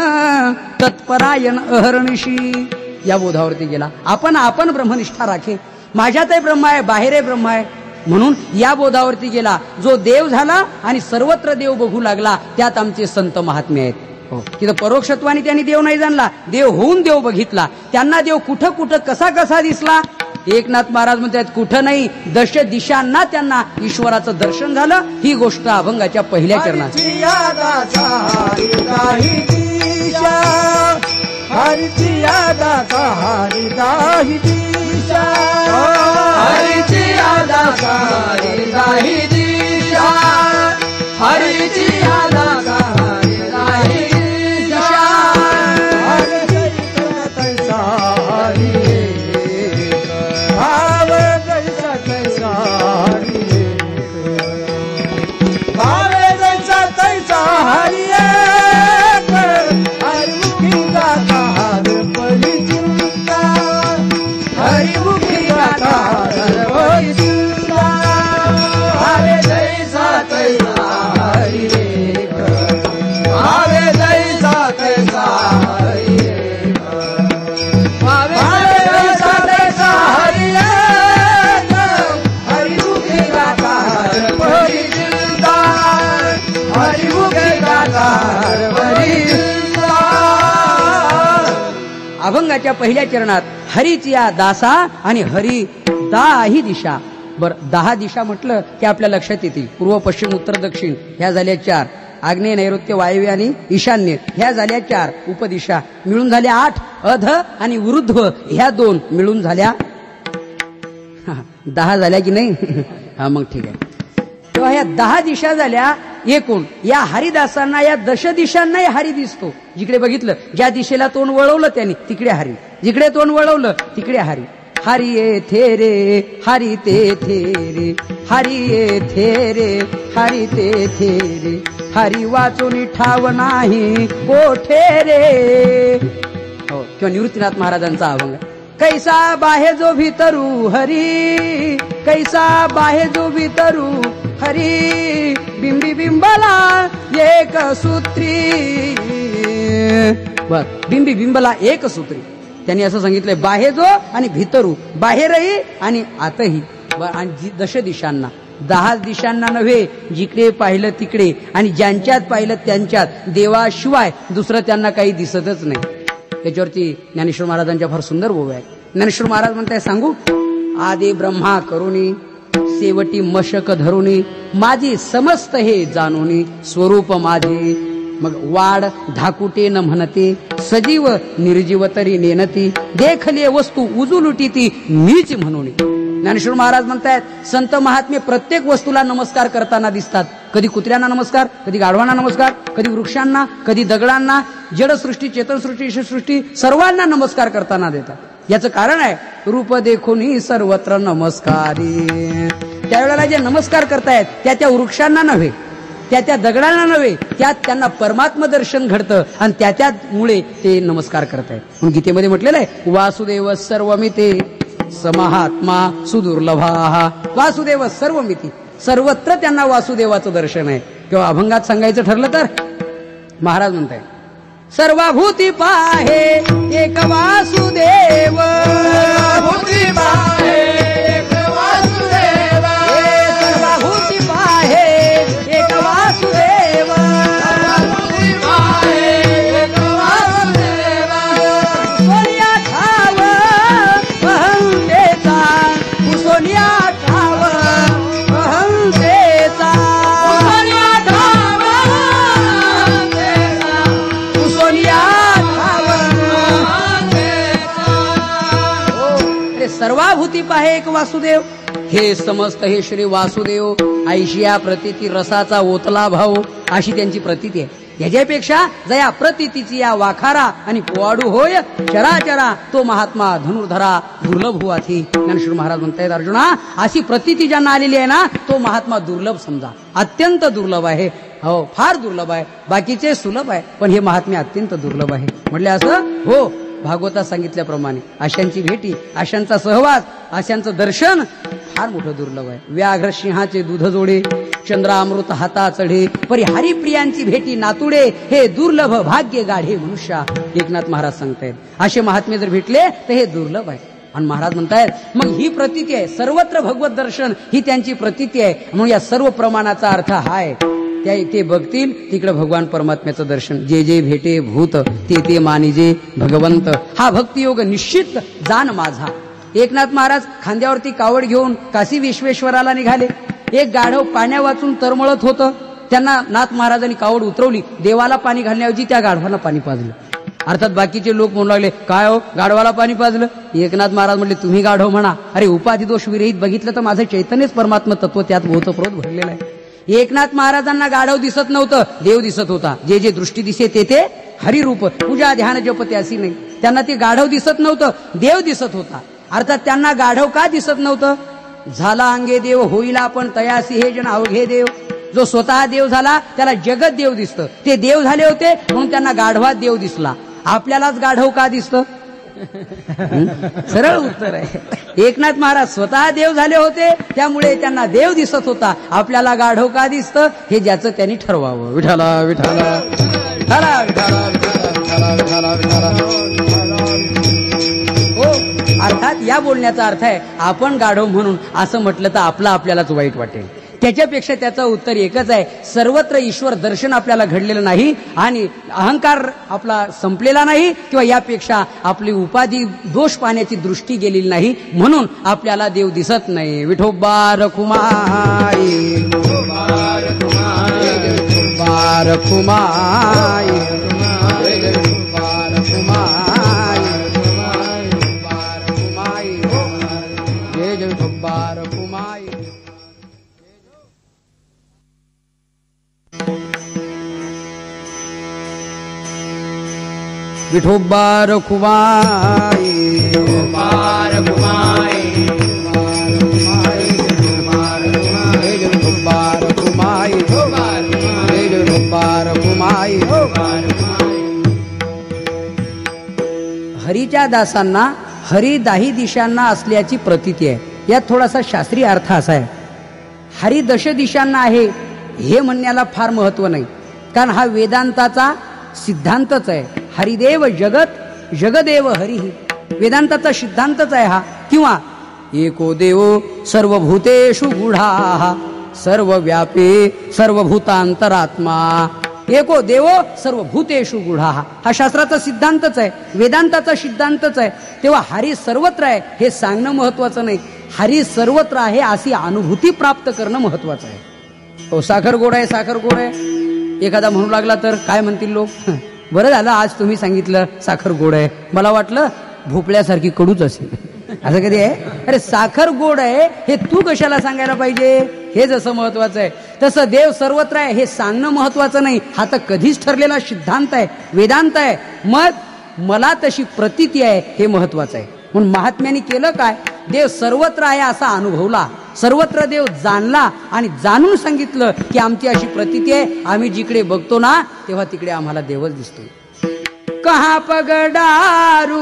तत्परायण अहर्निशी, या बोधावरती गेला. आपण ब्रह्मनिष्ठा राखे, माझ्यातही ब्रह्म आहे, बाहेरही ब्रह्म आहे, म्हणून या बोधावरती गेला. जो देव झाला आणि सर्वत्र देव बघू लागला, त्यात आमचे संत महात्मे आहेत. हो, तिथं परोक्षत्वाने त्यांनी देव नाही जाणला, देव होऊन देव बघितला. त्यांना देव कुठं कुठं कसा कसा दिसला, एकनाथ महाराज म्हणतात कुठं नाही, दश दिशांना त्यांना ईश्वराचं दर्शन झालं. ही गोष्ट अभंगाच्या पहिल्या चरणात. हरिची यादाचा हरिदाही दिशा, हरिची यादाचा हरिदाही दिशा, हरिची यादाचा हरिदाही दिशा. हरि तैसा हरि भाव जैसा तैसा हरि, भाव जैसा तैसा हरि. अभंगाच्या पहिल्या चरणात हरीची या दासा आणि हरी दाही दिशा. बरं, 10 दिशा म्हटलं की आपल्या लक्षात येतील. पूर्व पश्चिम उत्तर दक्षिण ह्या झाल्या 4, आग्नेय नैऋत्य वायव्य आणि ईशान्य ह्या झाल्या 4, उपदिशा मिळून झाल्या 8, अध आणि वृद्ध ह्या 2 मिळून झाल्या 10 झाल्या की नाही. हा मग ठीक आहे. तेव्हा ह्या 10 दिशा झाल्या एकूण. या हरिदासांना या 10 दिशांनाही हरी दिसतो. जिकडे बघितलं, ज्या दिशेला तोंड वळवलं त्यांनी तिकडे हरी, जिकडे तोंड वळवलं तिकडे हरी. हरी ये थे रे हरी ते थे रे, हरी ये थे रे हरी ते थे रे, हरी वाचून ठाव नाही कोठे रे. हो, किंवा निवृत्तीनाथ महाराजांचा अभंग. कैसा बाहे जो भीतरू हरी, कैसा बाहे जो भीतरू हरी बिंबी बिंबला एक सूत्री. बर, बिंबी बिंबला एक सूत्री. त्यांनी असं सांगितलंय, बाहेजो आणि भितरू, बाहेरही आणि आतही. आणि दश दिशांना, 10 दिशांना नव्हे, जिकडे पाहिलं तिकडे आणि ज्यांच्यात पाहिलं त्यांच्यात, देवाशिवाय दुसरं त्यांना काही दिसतच नाही. त्याच्यावरती ज्ञानेश्वर महाराजांच्या फार सुंदर ओवी आहे. ज्ञानेश्वर महाराज म्हणताय, सांगू, आदि ब्रह्मा करुणी शेवटी मशक धरुणी माझी समस्त हे जाणुनी स्वरूप माझे. मग वाड धाकुटे न म्हणते सजीव निर्जीव तरी नेनती देखले वस्तू उजुलुटी ती मीच म्हणून. ज्ञानेश्वर महाराज म्हणतायत, संत महात्मे प्रत्येक वस्तूला नमस्कार करताना दिसतात. कधी कुत्र्यांना नमस्कार, कधी गाढवांना नमस्कार, कधी वृक्षांना, कधी दगडांना, जडसृष्टी चेतनसृष्टी ईश्वरसृष्टी सर्वांना नमस्कार करताना देतात. याचं कारण आहे, रूप देखून सर्वत्र नमस्कारी. त्यावेळेला जे नमस्कार करतायत त्या वृक्षांना नव्हे, त्या दगडांना नव्हे, त्यात त्यांना परमात्म दर्शन घडतं आणि त्यामुळे ते नमस्कार करतायत. म्हणून गीतेमध्ये म्हटलेलं आहे, वासुदेव सर्वमिते समहात्मा सुदुर्लभा. वासुदेव सर्वमिती, सर्वत्र त्यांना वासुदेवाचं दर्शन आहे. किंवा अभंगात सांगायचं ठरलं तर महाराज म्हणताय, सर्वभूती पाहे एक वासुदेव, भूती पाहे एक वासुदेव, सर्वभूती पाहे एक वासुदेव, भूती पाहे एक वासुदेव. सोनिया ठाव अहंतेचा, सोनिया ठाव अहंतेचा, सोनिया ठाव अहंतेचा, सोनिया ठाव. अरे सर्वाभूती पाहे एक वासुदेव, हे समस्त हे श्री वासुदेव. ऐशिया प्रतीती रसाचा ओतला भाऊ, अशी त्यांची प्रतीती आहे. ह्याच्यापेक्षा जया प्रतीतीची या वाखारा आणि पोवाडू होय चराचरा तो महात्मा धनुर्धरा दुर्लभ हुआथी. ज्ञानेश्वर महाराज म्हणतायत, अर्जुना अशी प्रतीती ज्यांना आलेली आहे ना, तो महात्मा दुर्लभ समजा, अत्यंत दुर्लभ आहे. हो, फार दुर्लभ आहे. बाकीचे सुलभ आहे, पण हे महात्मे अत्यंत दुर्लभ आहे. म्हटले असं हो, भागवतात सांगितल्याप्रमाणे अशांची भेटी, अशांचा सहवास, अशांचं दर्शन फार मोठं दुर्लभ आहे. व्याघ्र सिंहाचे दूध जोडे, चंद्रामृत हाता चढे, परी हरिप्रियांची भेटी नातुडे, हे दुर्लभ भाग्य गाढे मनुष्या. एकनाथ महाराज सांगतायत, असे महात्मे जर भेटले तर हे दुर्लभ आहे. आणि महाराज म्हणतायत, मग ही प्रतीती आहे, सर्वत्र भगवत दर्शन ही त्यांची प्रतीती आहे. म्हणून या सर्व प्रमाणाचा अर्थ हा आहे, ते बघतील तिकडे भगवान परमात्म्याचं दर्शन. जे जे भेटे भूत ते मानिजे भगवंत, हा भक्तियोग निश्चित जाण माझा. एकनाथ महाराज खांद्यावरती कावड घेऊन काशी विश्वेश्वराला निघाले. एक गाढव पाण्या वाचून तरमळत होतं. त्यांना नाथ महाराजांनी कावड उतरवली. देवाला पाणी घालण्याऐवजी त्या गाढवाला पाणी पाजलं. अर्थात बाकीचे लोक म्हणू लागले, काय हो गाढवाला पाणी पाजलं? एकनाथ महाराज म्हणले, तुम्ही गाढव म्हणा, अरे उपाधी दोष विरहित बघितलं तर माझं चैतन्यच परमात्म तत्व त्यात भोवतप्रोत भरलेलं आहे. एकनाथ महाराजांना गाढव दिसत नव्हतं, देव दिसत होता. जे जे दृष्टी दिसे ते हरिरूप, पूजा ध्यान जप त्यासी नाही. त्यांना ते गाढव दिसत नव्हतं, देव दिसत होता. अर्थात त्यांना गाढव का दिसत नव्हतं? झाला अंगे देव होईला पण तयासी हे जन अवघे देव. जो स्वतः देव झाला त्याला जगत देव दिसतं. ते देव झाले होते म्हणून त्यांना गाढवात देव दिसला. आपल्यालाच गाढव का दिसतं? सरळ उत्तर आहे. एकनाथ महाराज स्वतः देव झाले होते त्यामुळे त्यांना देव दिसत होता. आपल्याला गाढव का दिसतं हे ज्याचं त्यांनी ठरवावं. विठाला विठाला विठाला विठाला विठाला विठाला. हो, अर्थात या बोलण्याचा अर्थ आहे, आपण गाढव म्हणून असं म्हटलं तर आपल्यालाच वाईट वाटेल. त्याच्यापेक्षा त्याचं उत्तर एकच आहे, सर्वत्र ईश्वर दर्शन आपल्याला घडलेलं नाही आणि अहंकार आपला संपलेला नाही किंवा यापेक्षा आपली उपाधी दोष पाहण्याची दृष्टी गेलेली नाही म्हणून आपल्याला देव दिसत नाही. विठोबा रखुमाई विठोबा रखुमाई विठोबा रखुमाई विठोबा रखुमाई विठोबा रखुमाई विठोबा रखुमाई. हरीच्या दासांना हरी दाही दिशांना असल्याची प्रतीती आहे. यात थोडासा शास्त्रीय अर्थ असा आहे, हरी दश दिशांना आहे हे म्हणण्याला फार महत्व नाही, कारण हा वेदांताचा सिद्धांतच आहे. हरिदेव जगत जगदेव हरी, वेदांताचा सिद्धांतच आहे हा. किंवा एको देवो सर्वभूतेषु गूढा सर्वव्यापी सर्वभूतांतरात्मा, एको देवो सर्वभूतेषु गूढा, हा शास्त्राचा सिद्धांतच आहे, वेदांताचा सिद्धांतच आहे. तेव्हा हरी सर्वत्र आहे हे सांगणं महत्वाचं नाही, हरी सर्वत्र आहे अशी अनुभूती प्राप्त करणं महत्वाचं आहे. हो, साखर गोड आहे, साखर गोड आहे एखादा म्हणू लागला तर काय म्हणतील लोक, बरं झालं आज तुम्ही सांगितलं साखर गोड आहे, मला वाटलं भोपळ्यासारखी कडूच असेल. असं कधी आहे? अरे साखर गोड आहे हे तू कशाला सांगायला पाहिजे, हे जसं महत्वाचं आहे तसं देव सर्वत्र आहे हे सांगणं महत्वाचं नाही. हा तर कधीच ठरलेला सिद्धांत आहे, वेदांत आहे. मग मला तशी प्रतीती आहे हे महत्वाचं आहे. म्हणून महात्म्याने केलं काय, देव सर्वत्र आहे असा अनुभवला, सर्वत्र देव जाणला आणि जाणून सांगितलं की आमची अशी प्रतीती आहे, आम्ही जिकडे बघतो ना तेव्हा तिकडे आम्हाला देवच दिसतो. कहाँ पगडारू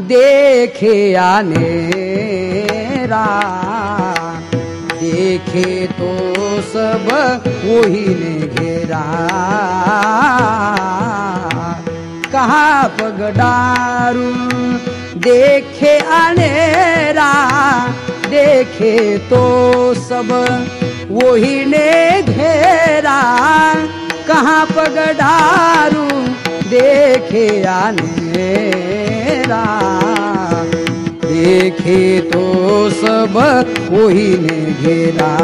देखे आनेरा, देखे तो सब वही ने घेरा. कहाँ पगडारू देखे आनेरा, देखे तो सब वही ने घेरा. कहाँ पगडारू देखे आनेरा, देखे तो सब वही ने घेरा.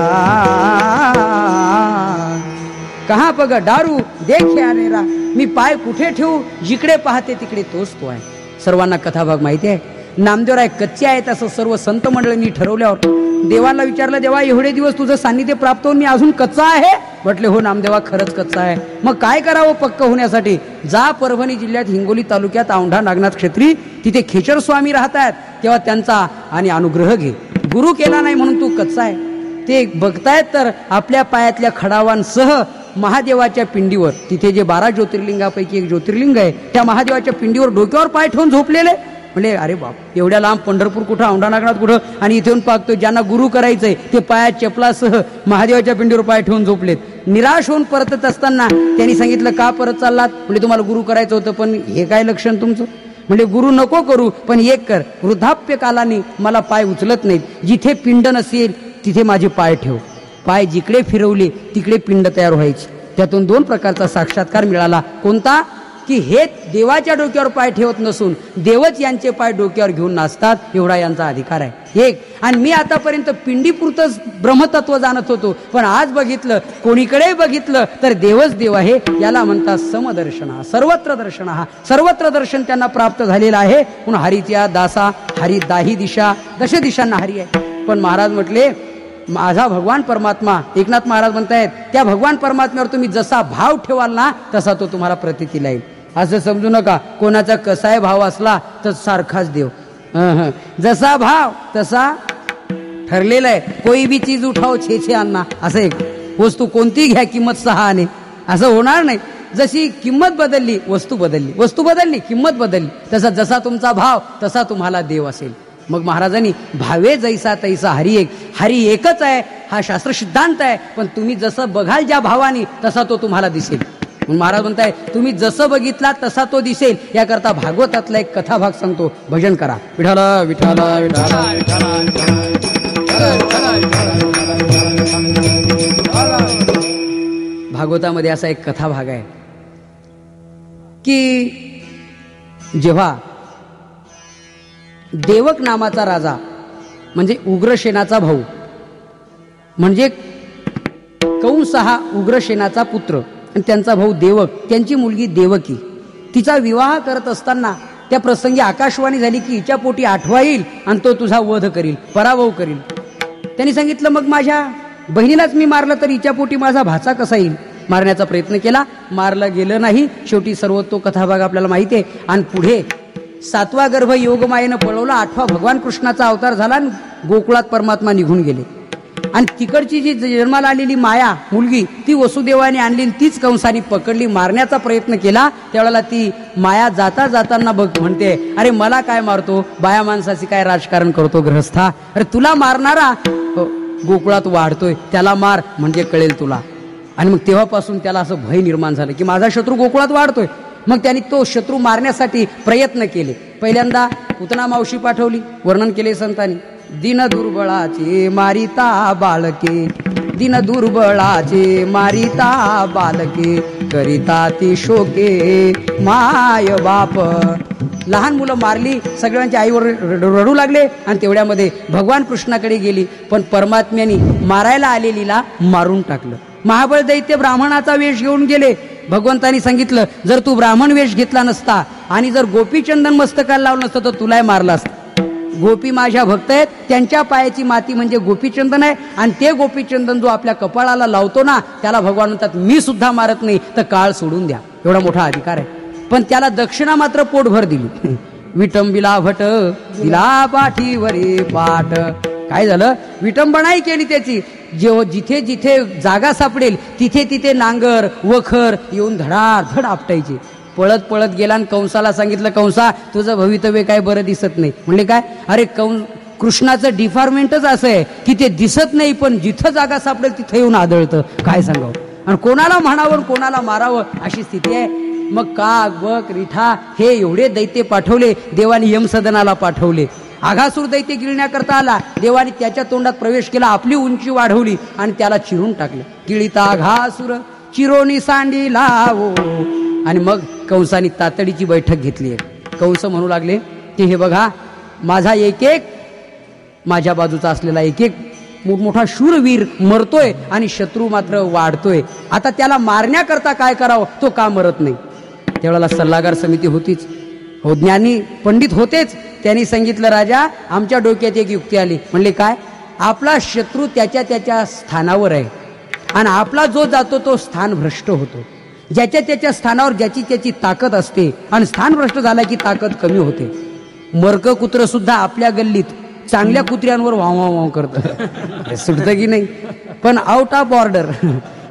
कहाँ पग डारू देखे आनेरा, मी पाय कुठे ठेवू, जिकडे पाहते तिकडे तोच तो आहे. सर्वांना कथाभाग माहिती आहे. नामदेवराय कच्चे आहेत असं सर्व संत मंडळींनी ठरवल्यावर देवाला विचारलं, देवा एवढे दिवस तुझं सान्निध्य प्राप्त होऊन मी अजून कच्चा आहे. म्हटले हो नामदेवा खरंच कच्चा आहे. मग काय करावं पक्क होण्यासाठी, जा परभणी जिल्ह्यात हिंगोली तालुक्यात औंढा नागनाथ क्षेत्री, तिथे खेचर स्वामी राहतात, तेव्हा त्यांचा आणि अनुग्रह घे. गुरु केला नाही म्हणून तू कच्चा आहे. ते बघतायत तर आपल्या पायातल्या खडावांसह महादेवाच्या पिंडीवर, तिथे जे 12 ज्योतिर्लिंगापैकी एक ज्योतिर्लिंग आहे, त्या महादेवाच्या पिंडीवर डोक्यावर पाय ठेवून झोपलेले. म्हणजे अरे बाप, एवढ्या लांब पंढरपूर कुठं, औंढा नागनाथ कुठं, आणि इथे येऊन पाहतोय ज्यांना गुरु करायचंय ते पायात चपलासह महादेवाच्या पिंडीवर पाय ठेवून झोपलेत. निराश होऊन परतत असताना त्यांनी सांगितलं, का परत चाललात? म्हणजे तुम्हाला गुरु करायचं होतं, पण हे काय लक्षण तुमचं? म्हणजे गुरु नको करू, पण एक कर, वृद्धाप्य कालाने मला पाय उचलत नाहीत, जिथे पिंड नसेल तिथे माझे पाय ठेव. पाय जिकडे फिरवले तिकडे पिंड तयार व्हायची. त्यातून 2 प्रकारचा साक्षात्कार मिळाला. कोणता? की हे देवाच्या डोक्यावर पाय ठेवत नसून देवच यांचे पाय डोक्यावर घेऊन नाचतात, एवढा यांचा अधिकार आहे. एक, आणि मी आतापर्यंत पिंडीपुरतंच ब्रह्मतत्व जाणत होतो, पण आज बघितलं, कोणीकडे बघितलं तर देवच देव आहे. याला म्हणतात समदर्शना, सर्वत्र दर्शन. हा सर्वत्र दर्शन त्यांना प्राप्त झालेलं आहे. म्हणून हरीच्या दासा, हरी दाही दिशा, दश दिशांना हरी आहे. पण महाराज म्हटले, माझा भगवान परमात्मा, एकनाथ महाराज म्हणतायत, त्या भगवान परमात्म्यावर तुम्ही जसा भाव ठेवाल ना तसा तो तुम्हाला प्रतीतीला येईल. असं समजू नका कोणाचा कसाय भाव असला तर सारखाच देव. जसा भाव तसा ठरलेला आहे. कोई भी चीज उठाओ छे छे अन्ना, असं एक वस्तू कोणती घ्या किंमत 6 आणे, असं होणार नाही. जशी किंमत बदलली वस्तू बदलली, वस्तू बदलली किंमत बदलली, तसा जसा तुमचा भाव तसा तुम्हाला देव असेल. मग महाराजांनी भावे जैसा तैसा हरी एक, हरी एकच आहे हा शास्त्र सिद्धांत आहे, पण तुम्ही जसं बघाल ज्या भावानी तसा तो तुम्हाला दिसेल. महाराज म्हणताय तुम्ही जसं बघितला तसा तो दिसेल. याकरता भागवतातला एक कथा भाग सांगतो, भजन करा. विठाला विठाला विठाला भागवतामध्ये असा एक कथा भाग आहे की जेव्हा देवक नामाचा राजा म्हणजे उग्रसेनाचा भाऊ, म्हणजे कंस हा उग्रसेनाचा पुत्र आणि त्यांचा भाऊ देवक, त्यांची मुलगी देवकी, तिचा विवाह करत असताना त्या प्रसंगी आकाशवाणी झाली की हिच्या पोटी 8वा येईल आणि तो तुझा वध करील, पराभव करील. त्यांनी सांगितलं मग माझ्या बहिणीलाच मी मारलं तर हिच्या पोटी माझा भाचा कसा येईल. मारण्याचा प्रयत्न केला, मारलं गेलं नाही. शेवटी सर्व तो कथाभाग आपल्याला माहिती आहे. आणि पुढे 7वा गर्भ योगमायेनं पळवला, 8वा भगवान कृष्णाचा अवतार झाला आणि गोकुळात परमात्मा निघून गेले. आणि तिकडची जी जन्माला आलेली माया मुलगी ती वसुदेवाने आणली, तीच कंसाने पकडली, मारण्याचा प्रयत्न केला. त्यावेळेला ती माया जाता जाताना बघ म्हणते, अरे मला काय मारतो, बाया माणसाची काय राजकारण करतो ग्रहस्था, अरे तुला मारणारा गोकुळात वाढतोय, त्याला मार म्हणजे कळेल तुला. आणि मग तेव्हापासून त्याला असं भय निर्माण झालं की माझा शत्रू गोकुळात वाढतोय. मग त्यांनी तो शत्रू मारण्यासाठी प्रयत्न केले. पहिल्यांदा पुतना मावशी पाठवली, वर्णन केले संतांनी. दिन दुर्बळाचे मारिता बालके, दिन दुर्बळाचे मारिता बालके, करिता ती शोके माय बाप. लहान मुलं मारली, सगळ्यांच्या आईवर रडू लागले आणि तेवढ्यामध्ये भगवान कृष्णाकडे गेली. पण परमात्म्याने मारायला आलेलीला मारून टाकलं. महाबळ दैत्य ब्राह्मणाचा वेश घेऊन गेले. भगवंतानी सांगितलं जर तू ब्राह्मण वेश घेतला नसता आणि जर गोपीचंदन मस्तकाला लावलं नसतं तर तुलाही मारला असता. गोपी माझ्या भक्त आहेत, त्यांच्या पायाची माती म्हणजे गोपीचंदन आहे. आणि ते गोपीचंदन जो आपल्या कपाळाला लावतो ना त्याला भगवान म्हणतात मी सुद्धा मारत नाही तर काळ सोडून द्या. एवढा मोठा अधिकार आहे. पण त्याला दक्षिणा मात्र पोटभर दिली. विटंबिला भट दिला पाठीवरी पाठ. काय झालं? विटंबनाही केली त्याची. जिथे जिथे जागा सापडेल तिथे तिथे नांगर वखर येऊन धडाधड आपटायचे. पळत पळत गेला आणि कंसाला सांगितलं कंसा तुझं भवितव्य काय बरं दिसत नाही. म्हणले काय? अरे कृष्णाचं डिपार्टमेंटच असं आहे की ते दिसत नाही पण जिथं जागा सापडेल तिथं येऊन आदळतं. काय सांगावं? आणि कोणाला म्हणावं कोणाला मारावं अशी स्थिती आहे. मग काग बक रिठा हे एवढे दैत्य पाठवले. देवाने यमसदनाला पाठवले. आघासूर दैत्य गिळण्याकरता आला. देवाने त्याच्या तोंडात प्रवेश केला, आपली उंची वाढवली आणि त्याला चिरून टाकलं. गिळीता आघासूर चिरोनी सांडी लावो. आणि मग कंसाने तातडीची बैठक घेतली आहे. कंस म्हणू लागले की हे बघा माझा एक एक माझ्या बाजूचा असलेला एक एक मोठमोठा शूरवीर मरतोय आणि शत्रू मात्र वाढतोय. आता त्याला मारण्याकरता काय करावं? तो का मरत नाही? त्यावेळेला सल्लागार समिती होतीच, हो ज्ञानी पंडित होतेच. त्यांनी सांगितलं राजा आमच्या डोक्यात एक युक्ती आली. म्हणले काय? आपला शत्रू त्याच्या त्याच्या स्थानावर आहे आणि आपला जो जातो तो स्थान भ्रष्ट होतो. ज्याच्या त्याच्या स्थानावर ज्याची त्याची ताकद असते आणि स्थान भ्रष्ट झाला की ताकद कमी होते. मर्क कुत्र सुद्धा आपल्या गल्लीत चांगल्या कुत्र्यांवर वाव वाव करतं, सुटतं की नाही? पण आउट ऑफ बॉर्डर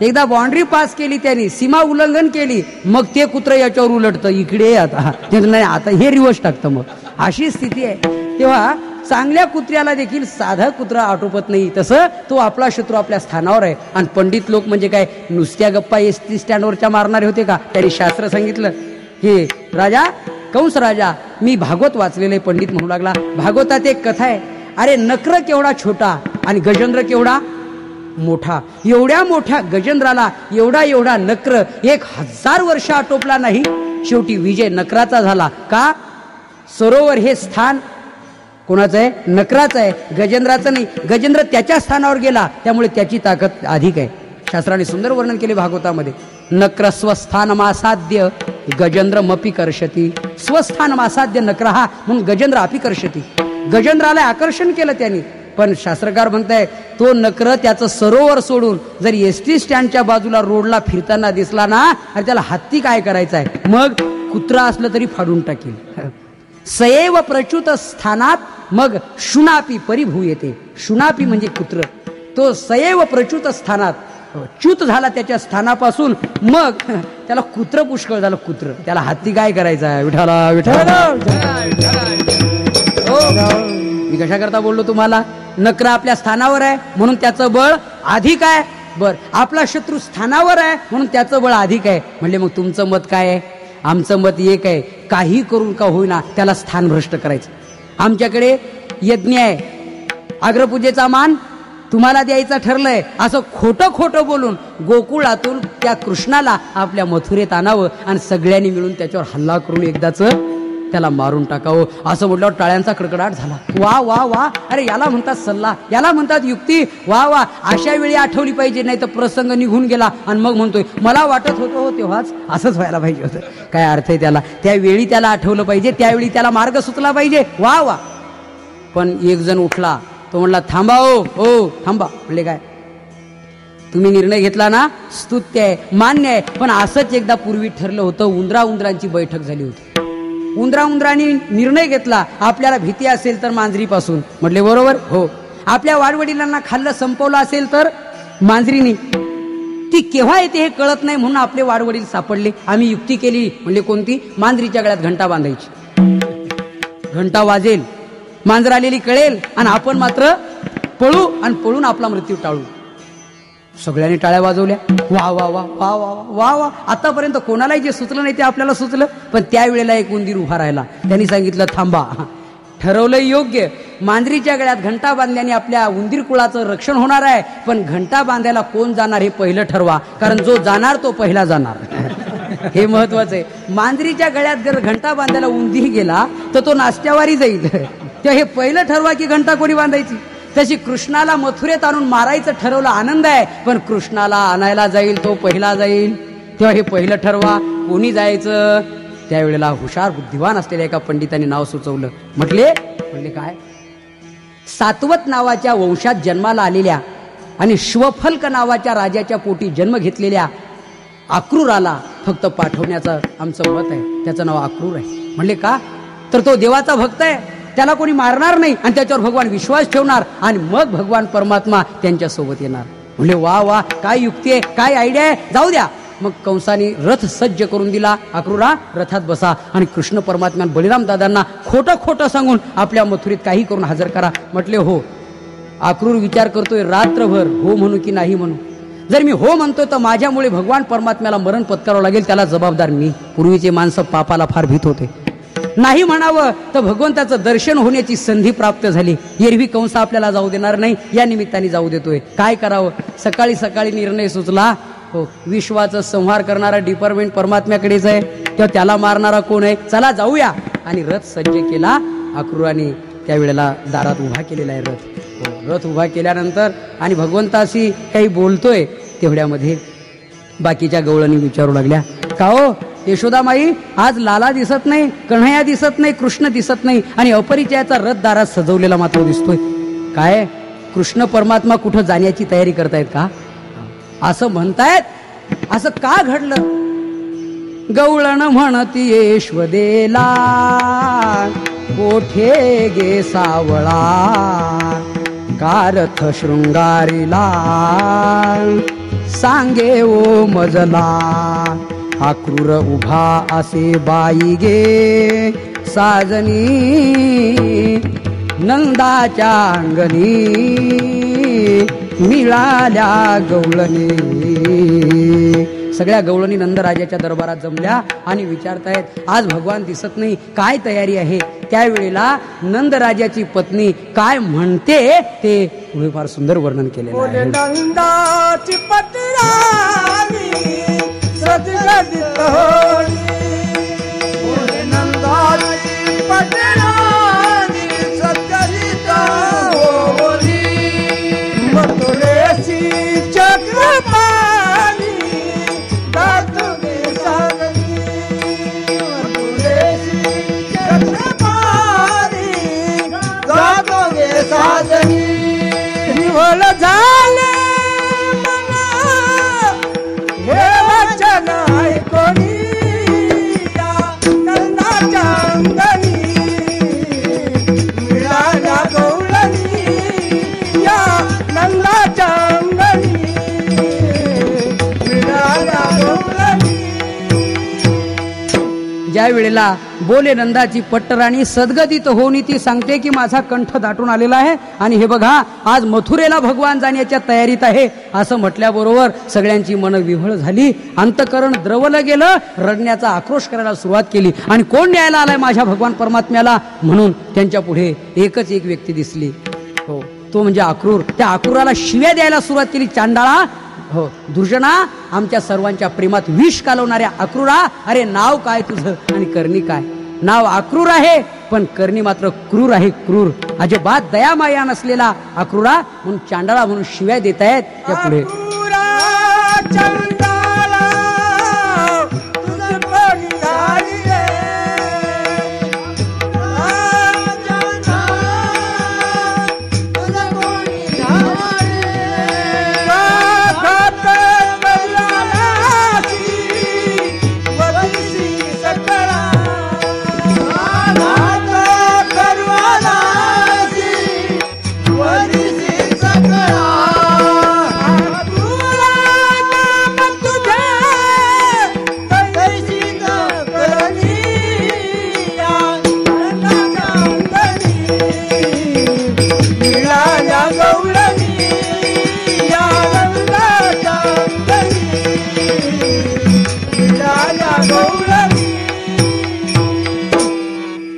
एकदा बाउंड्री पास केली त्यांनी, सीमा उल्लंघन केली, मग ते कुत्र याच्यावर उलटतं, इकडे आता नाही आता हे रिवर्स टाकतं. मग अशी स्थिती आहे. तेव्हा चांगल्या कुत्र्याला देखील साधा कुत्रा आटोपत नाही. तसं तो आपला शत्रू आपल्या स्थानावर आहे. आणि पंडित लोक म्हणजे काय नुसत्या गप्पा एसटी स्टँडवरच्या मारणारे होते का? त्यांनी शास्त्र सांगितलं की राजा कंस राजा मी भागवत वाचलेले. पंडित म्हणू लागला भागवतात एक कथा आहे. अरे नक्र केवढा छोटा आणि गजेंद्र केवढा मोठा. एवढ्या मोठ्या गजेंद्राला एवढा एवढा नक्र 1000 वर्ष आटोपला नाही. शेवटी विजय नक्राचा झाला. का? सरोवर हे स्थान कोणाचं आहे? नक्राचं आहे, गजेंद्राचं नाही. गजेंद्र त्याच्या स्थानावर गेला त्यामुळे त्याची ताकद अधिक आहे. शास्त्राने सुंदर वर्णन केले भागवतामध्ये. नक्र स्वस्थानमासाद्य गजेंद्र मपी कर्षती. स्वस्थानमासाद्य नक्र हा म्हणून गजेंद्र अपि कर्षती. गजेंद्राला आकर्षण केलं त्यांनी. पण शास्त्रकार म्हणताय तो नक्र त्याचं सरोवर सोडून जर एसटी स्टँडच्या बाजूला रोडला फिरताना दिसला ना आणि त्याला हत्ती काय करायचं आहे? मग कुत्रा असलं तरी फाडून टाकेल. सैव प्रच्युत स्थानात मग शुनापी परिभू येते. शुनापी म्हणजे कुत्र. तो सैव प्रच्युत स्थानात च्युत झाला त्याच्या स्थानापासून मग त्याला कुत्र पुष्कळ झालं. कुत्र त्याला हत्ती काय करायचं आहे? विठाला विठाला. मी कशा करता बोललो तुम्हाला? नक्र आपल्या स्थानावर आहे म्हणून त्याचं बळ अधिक आहे. बर आपला शत्रू स्थानावर आहे म्हणून त्याचं बळ अधिक आहे. म्हणजे मग तुमचं मत काय आहे? आमचं मत एक आहे, काही करून का होईना त्याला स्थान भ्रष्ट करायचं. आमच्याकडे यज्ञ आहे, अग्रपूजेचा मान तुम्हाला द्यायचा ठरलंय असं खोटं खोटं बोलून गोकुळातून त्या कृष्णाला आपल्या मथुरेत आणावं आणि सगळ्यांनी मिळून त्याच्यावर हल्ला करून एकदाच त्याला मारून टाकावं. असं म्हटल्यावर टाळ्यांचा कडकडाट झाला. वा वा वा. अरे याला म्हणतात सल्ला, याला म्हणतात युक्ती. वा वा. अशा वेळी आठवली पाहिजे, नाही तर प्रसंग निघून गेला आणि मग म्हणतोय मला वाटत होतं हो तेव्हाच असंच व्हायला पाहिजे होतं. काय अर्थ आहे त्याला? त्यावेळी त्याला आठवलं पाहिजे, त्यावेळी त्याला मार्ग सुचला पाहिजे. वा वा. पण एक जण उठला, तो म्हणला थांबा हो थांबा. म्हणले काय? तुम्ही निर्णय घेतला ना, स्तुत्य आहे, मान्य आहे. पण असंच एकदा पूर्वी ठरलं होतं. उंदरांची बैठक झाली होती. उंदरांनी निर्णय घेतला आपल्याला भीती असेल तर मांजरीपासून. म्हटले बरोबर. हो. आपल्या वाडवडिलांना खाल्लं संपवलं असेल तर मांजरीनी. ती केव्हा येते हे कळत नाही म्हणून आपले वाडवडील सापडले. आम्ही युक्ती केली. म्हणले कोणती? मांजरीच्या गळ्यात घंटा बांधायची. घंटा वाजेल, मांजर आलेली कळेल आणि आपण मात्र पळू आणि पळून आपला मृत्यू टाळू. सगळ्यांनी टाळ्या वाजवल्या. वा वा वा वा वा वा वा. आतापर्यंत कोणालाही जे सुचलं नाही ते आपल्याला सुचलं. पण त्यावेळेला एक उंदीर उभा राहिला. त्यांनी सांगितलं थांबा. ठरवलं योग्य. मांजरीच्या गळ्यात घंटा बांधल्याने आपल्या उंदीर कुळाचं रक्षण होणार आहे. पण घंटा बांधायला कोण जाणार हे पहिलं ठरवा, कारण जो जाणार तो पहिला जाणार. हे महत्वाचं आहे. मांजरीच्या गळ्यात जर घंटा बांधायला उंदीर गेला तर तो नाश्त्यावारी जाईल. तेव्हा हे पहिलं ठरवा की घंटा कोणी बांधायची. तशी कृष्णाला मथुरेत आणून मारायचं ठरवलं, आनंद आहे. पण कृष्णाला आणायला जाईल तो पहिला जाईल. तेव्हा हे पहिलं ठरवा कोणी जायचं. त्यावेळेला हुशार बुद्धिवान असलेल्या एका पंडितांनी नाव सुचवलं. म्हणले काय, सातवत नावाच्या वंशात जन्माला आलेल्या आणि श्वफल्क नावाच्या राजाच्या पोटी जन्म घेतलेल्या अक्रूराला फक्त पाठवण्याचं आमचं मत आहे. त्याचं नाव अक्रूर आहे. म्हणले का, तर तो देवाचा भक्त आहे, त्याला कोणी मारणार नाही आणि त्याच्यावर भगवान विश्वास ठेवणार आणि मग भगवान परमात्मा त्यांच्या सोबत येणार. म्हणले वा वा, काय युक्ती आहे, काय आयडिया आहे, जाऊ द्या. मग कंसाने रथ सज्ज करून दिला. अक्रूरा रथात बसा आणि कृष्ण परमात्म्यान बळीराम दादांना खोटं खोटं सांगून आपल्या मथुरीत काही करून हजर करा. म्हटले हो. अक्रूर विचार करतोय रात्रभर हो म्हणू की नाही म्हणू. जर मी हो म्हणतोय तर माझ्यामुळे भगवान परमात्म्याला मरण पत्करावं लागेल, त्याला जबाबदार मी. पूर्वीचे माणसं पापाला फार भीत होते. नाही म्हणावं तर भगवंताचं दर्शन होण्याची संधी प्राप्त झाली. एरवी कंस आपल्याला जाऊ देणार नाही, या निमित्ताने जाऊ देतोय. काय करावं. सकाळी सकाळी निर्णय सुचला. हो, विश्वाचा संहार करणारा डिपार्टमेंट परमात्म्याकडेच आहे, तेव्हा त्याला मारणारा कोण आहे, चला जाऊया. आणि रथ सज्ज केला. अक्रूराने त्यावेळेला दारात उभा केलेला आहे रथ. रथ उभा केल्यानंतर आणि भगवंताशी काही बोलतोय. तेवढ्यामध्ये बाकीच्या गवळणी विचारू लागल्या, का हो यशोदामाई, आज लाला दिसत नाही, कन्हैया दिसत नाही, कृष्ण दिसत नाही आणि अपरिचयाचा रथ दारात सजवलेला मात्र दिसतोय. काय कृष्ण परमात्मा कुठं जाण्याची तयारी करतायत का, असं म्हणतायत. असं का घडलं. गवळण म्हणती यशोदेला, कोठे गे सावळा, कारथ शृंगारीला, सांगे ओ मजला, अक्रूर उभा असे बाई गे, साजनी नंदाच्या अंगणी, मिळाल्या गवळणी. सगळ्या गवळणी नंदराजाच्या दरबारात जमल्या आणि विचारतायत, आज भगवान दिसत नाही, काय तयारी आहे. त्यावेळेला नंदराजाची पत्नी काय म्हणते ते पुढे फार सुंदर वर्णन केलेलं आहे. नंदाची पत्राणी सजगदित होली, नंदाची पत्राणी सजगदित होली, मथुरेची चक्रपाणी दातुगे साजनी, मथुरेची चक्रपाणी दातुगे साजनी. निवळ झाले मना हे वचन ऐकोनी, या नंदाच्या अंगणी मिळाल्या गवळणी, या नंदाच्या अंगणी मिळाल्या गवळणी. ज्या वेळेला बोले नंदाची पट्टराणी सद्गदित होऊन ती सांगते की माझा कंठ दाटून आलेला आहे आणि हे बघा आज मथुरेला भगवान जाण्याच्या तयारीत आहे. असं म्हटल्याबरोबर सगळ्यांची मनं विव्हळ झाली, अंतकरण द्रवलं गेलं, रडण्याचा आक्रोश करायला सुरुवात केली. आणि कोण न्यायला आलाय माझ्या भगवान परमात्म्याला म्हणून त्यांच्या पुढे एकच एक व्यक्ती दिसली. हो, तो म्हणजे अक्रूर. त्या अक्रूराला शिव्या द्यायला सुरुवात केली. चांडाळा, हो दुर्जना, आमच्या सर्वांच्या प्रेमात विष कालवणाऱ्या अक्रूरा, अरे नाव काय तुझं आणि करणी काय. नाव अक्रूर आहे पण करणी मात्र क्रूर आहे, क्रूर. अजिबात दयामाया नसलेला अक्रूरा म्हणून चांडाळा म्हणून शिव्या देत आहेत. त्या पुढे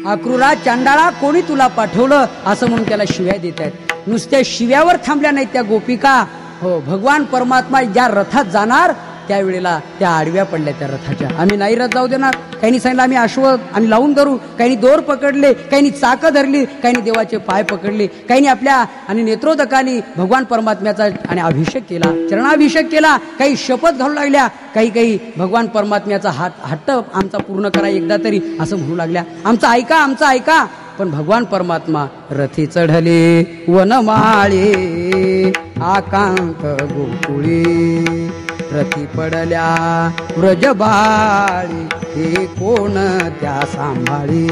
अक्रूरा चांडाळा कोणी तुला पाठवलं असं म्हणून त्याला शिव्या देत आहेत. नुसत्या शिव्यावर थांबल्या नाहीत त्या गोपिका. हो, भगवान परमात्मा ज्या रथात जाणार त्यावेळेला त्या आडव्या पडल्या त्या रथाच्या. आम्ही नाही रथ जाऊ देणार. काहींनी सांगितलं आम्ही अश्व आणि लावून धरू, काहींनी दोर पकडले, काहींनी चाकं धरली, काहींनी देवाचे पाय पकडले, काहींनी आपल्या आणि नेत्रोदकाने भगवान परमात्म्याचा आणि अभिषेक केला, चरणाभिषेक केला, काही शपथ घालू लागल्या, काही भगवान परमात्म्याचा हट्ट आमचा पूर्ण करा एकदा तरी असं म्हणू लागल्या. आमचं ऐका, आमचं ऐका. पण भगवान परमात्मा रथी चढले वनमाळे आकांत गोकुळी, रथी पडल्या व्रजबाळी हे कोण त्या सांभाळी,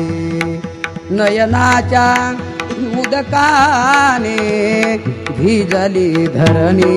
नयनाच्या उदकाने भिजली धरणी.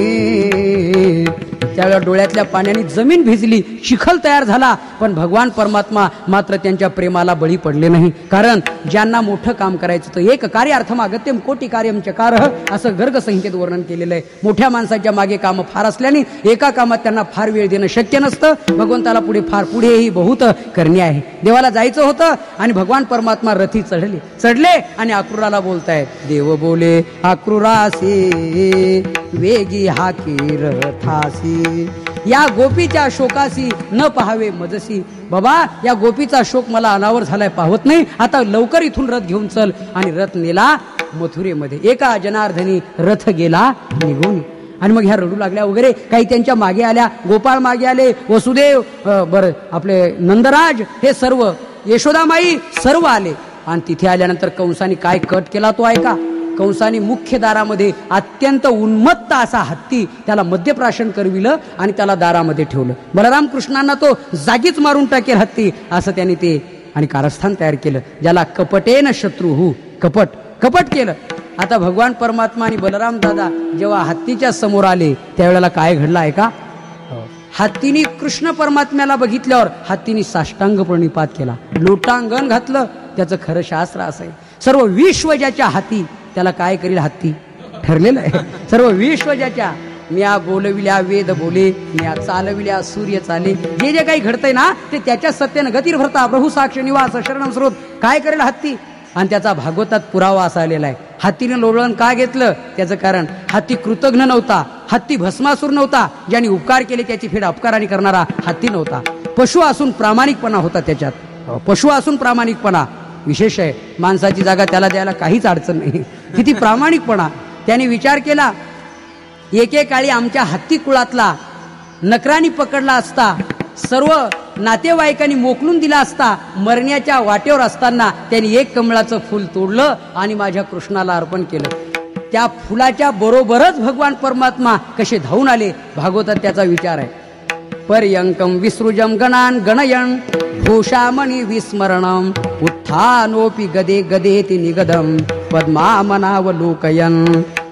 त्यावेळेला डोळ्यातल्या पाण्याने जमीन भिजली, चिखल तयार झाला. पण भगवान परमात्मा मात्र त्यांच्या प्रेमाला बळी पडले नाही. कारण ज्यांना मोठं काम करायचं तर एक कार्यार्थम अगत्यम कोटी कार्यम चकारः असं गर्ग संहितेत वर्णन केलेलं आहे. मोठ्या माणसाच्या मागे कामं फार असल्याने एका कामात त्यांना फार वेळ देणं शक्य नसतं. भगवंताला पुढेही बहुत करणे आहे. देवाला जायचं होतं आणि भगवान परमात्मा रथी चढले आणि अक्रूराला बोलतायत. देव बोले अक्रूरासी वेगी हाकी रथासी, या गोपीच्या शोकासी न पहावे मजसी. बाबा, या गोपीचा शोक मला अनावर झालाय, पाहत नाही. आता लवकर इथून रथ घेऊन चल. आणि रथ नेला मथुरेमध्ये. एका जनार्दनी रथ गेला निघून. आणि मग ह्या रडू लागल्या वगैरे. काही त्यांच्या मागे आल्या, गोपाळ मागे आले, वसुदेव बरं आपले नंदराज हे सर्व, यशोदामाई सर्व आले. आणि तिथे आल्यानंतर कंसाने काय कट केला तो ऐका. कंसाने मुख्य दारामध्ये अत्यंत उन्मत्त असा हत्ती त्याला मद्यप्राशन करविलं आणि त्याला दारामध्ये ठेवलं. बलराम कृष्णांना तो जागीच मारून टाकेल हत्ती असं त्यांनी ते आणि कारस्थान तयार केलं. ज्याला कपटेन शत्रुहू, कपट केलं. आता भगवान परमात्मा आणि बलराम दादा जेव्हा हत्तीच्या समोर आले त्यावेळेला काय घडलं आहे का. हत्तीने कृष्ण परमात्म्याला बघितल्यावर हत्तीने साष्टांग प्रणिपात केला, लोटांगण घातलं. त्याचं खरं शास्त्र असं आहे, सर्व विश्व ज्याच्या हाती त्याला काय करील हत्ती ठरलेलं आहे. सर्व विश्व ज्याच्या, म्या बोलविल्या वेद बोले, म्या चालविल्या सूर्य चाले. जे जे काही घडतंय ना ते त्याच्या सत्यानं गतीर भरता प्रभू साक्ष निवास शरणम स्रोत. काय करेल हत्ती. आणि त्याचा भागवतात पुरावा असा आलेला आहे. हत्तीने लोळण का घेतलं त्याचं कारण, हत्ती कृतघ्न नव्हता, हत्ती भस्मासूर नव्हता. ज्यांनी उपकार केले त्याची फेड अपकाराने करणारा हत्ती नव्हता. पशु असून प्रामाणिकपणा होता त्याच्यात. पशु असून प्रामाणिकपणा विशेष आहे. माणसाची जागा त्याला द्यायला काहीच अडचण नाही. किती प्रामाणिकपणा. त्याने विचार केला, एकेकाळी आमच्या हत्ती कुळातला नकरानी पकडला असता, सर्व नातेवाईकांनी मोकलून दिला असता. मरण्याच्या वाटेवर असताना त्यांनी एक कमळाचं फूल तोडलं आणि माझ्या कृष्णाला अर्पण केलं. त्या फुलाच्या बरोबरच भगवान परमात्मा कसे धावून आले. भागवतात त्याचा विचार आहे. पर्यंकम विसृजम गणान गणयन भूषामणी विस्मरणम उत्थानोपि गदे गदेति निगदम पद्मामनावलोकयन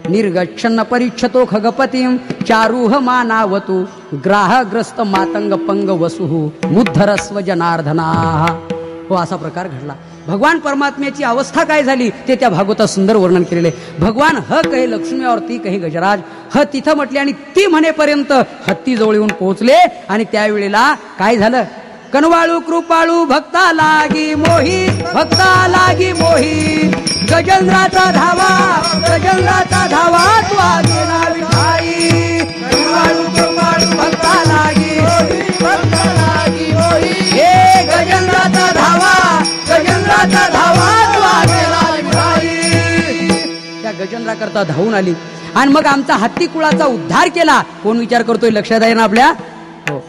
निर्गच्छन्न परीक्षतो खगपतिं चारुह मानावतु ग्राहग्रस्त मातंग पंग वसुः मुद्धरस्व जनार्दनाः. हो, असा प्रकार घडला. भगवान परमात्म्याची अवस्था काय झाली ते त्या भागवतात सुंदर वर्णन केलेले. भगवान ह कहे लक्ष्मी और ती कहे गजराज. ह तिथं म्हटले आणि ती म्हणेपर्यंत हत्ती जवळ येऊन पोहोचले. आणि त्यावेळेला काय झालं, कनवाळू कृपाळू भक्ता लागी मोही, भक्ता लागी मोही. गजेंद्राचा धावा, गजेंद्राचा धावा तू आगेना विठाई. कनवाळू कृपाळू भक्ता लागी मोही, भक्ता लागी मोही. हे गजेंद्राचा धावा, गजेंद्राचा धावा तू आगेना विठाई. त्या गजेंद्राकरता धावून आली आणि मग आमचा हत्ती कुळाचा उद्धार केला. कोण विचार करतोय लक्षात आहे ना आपल्या. हो,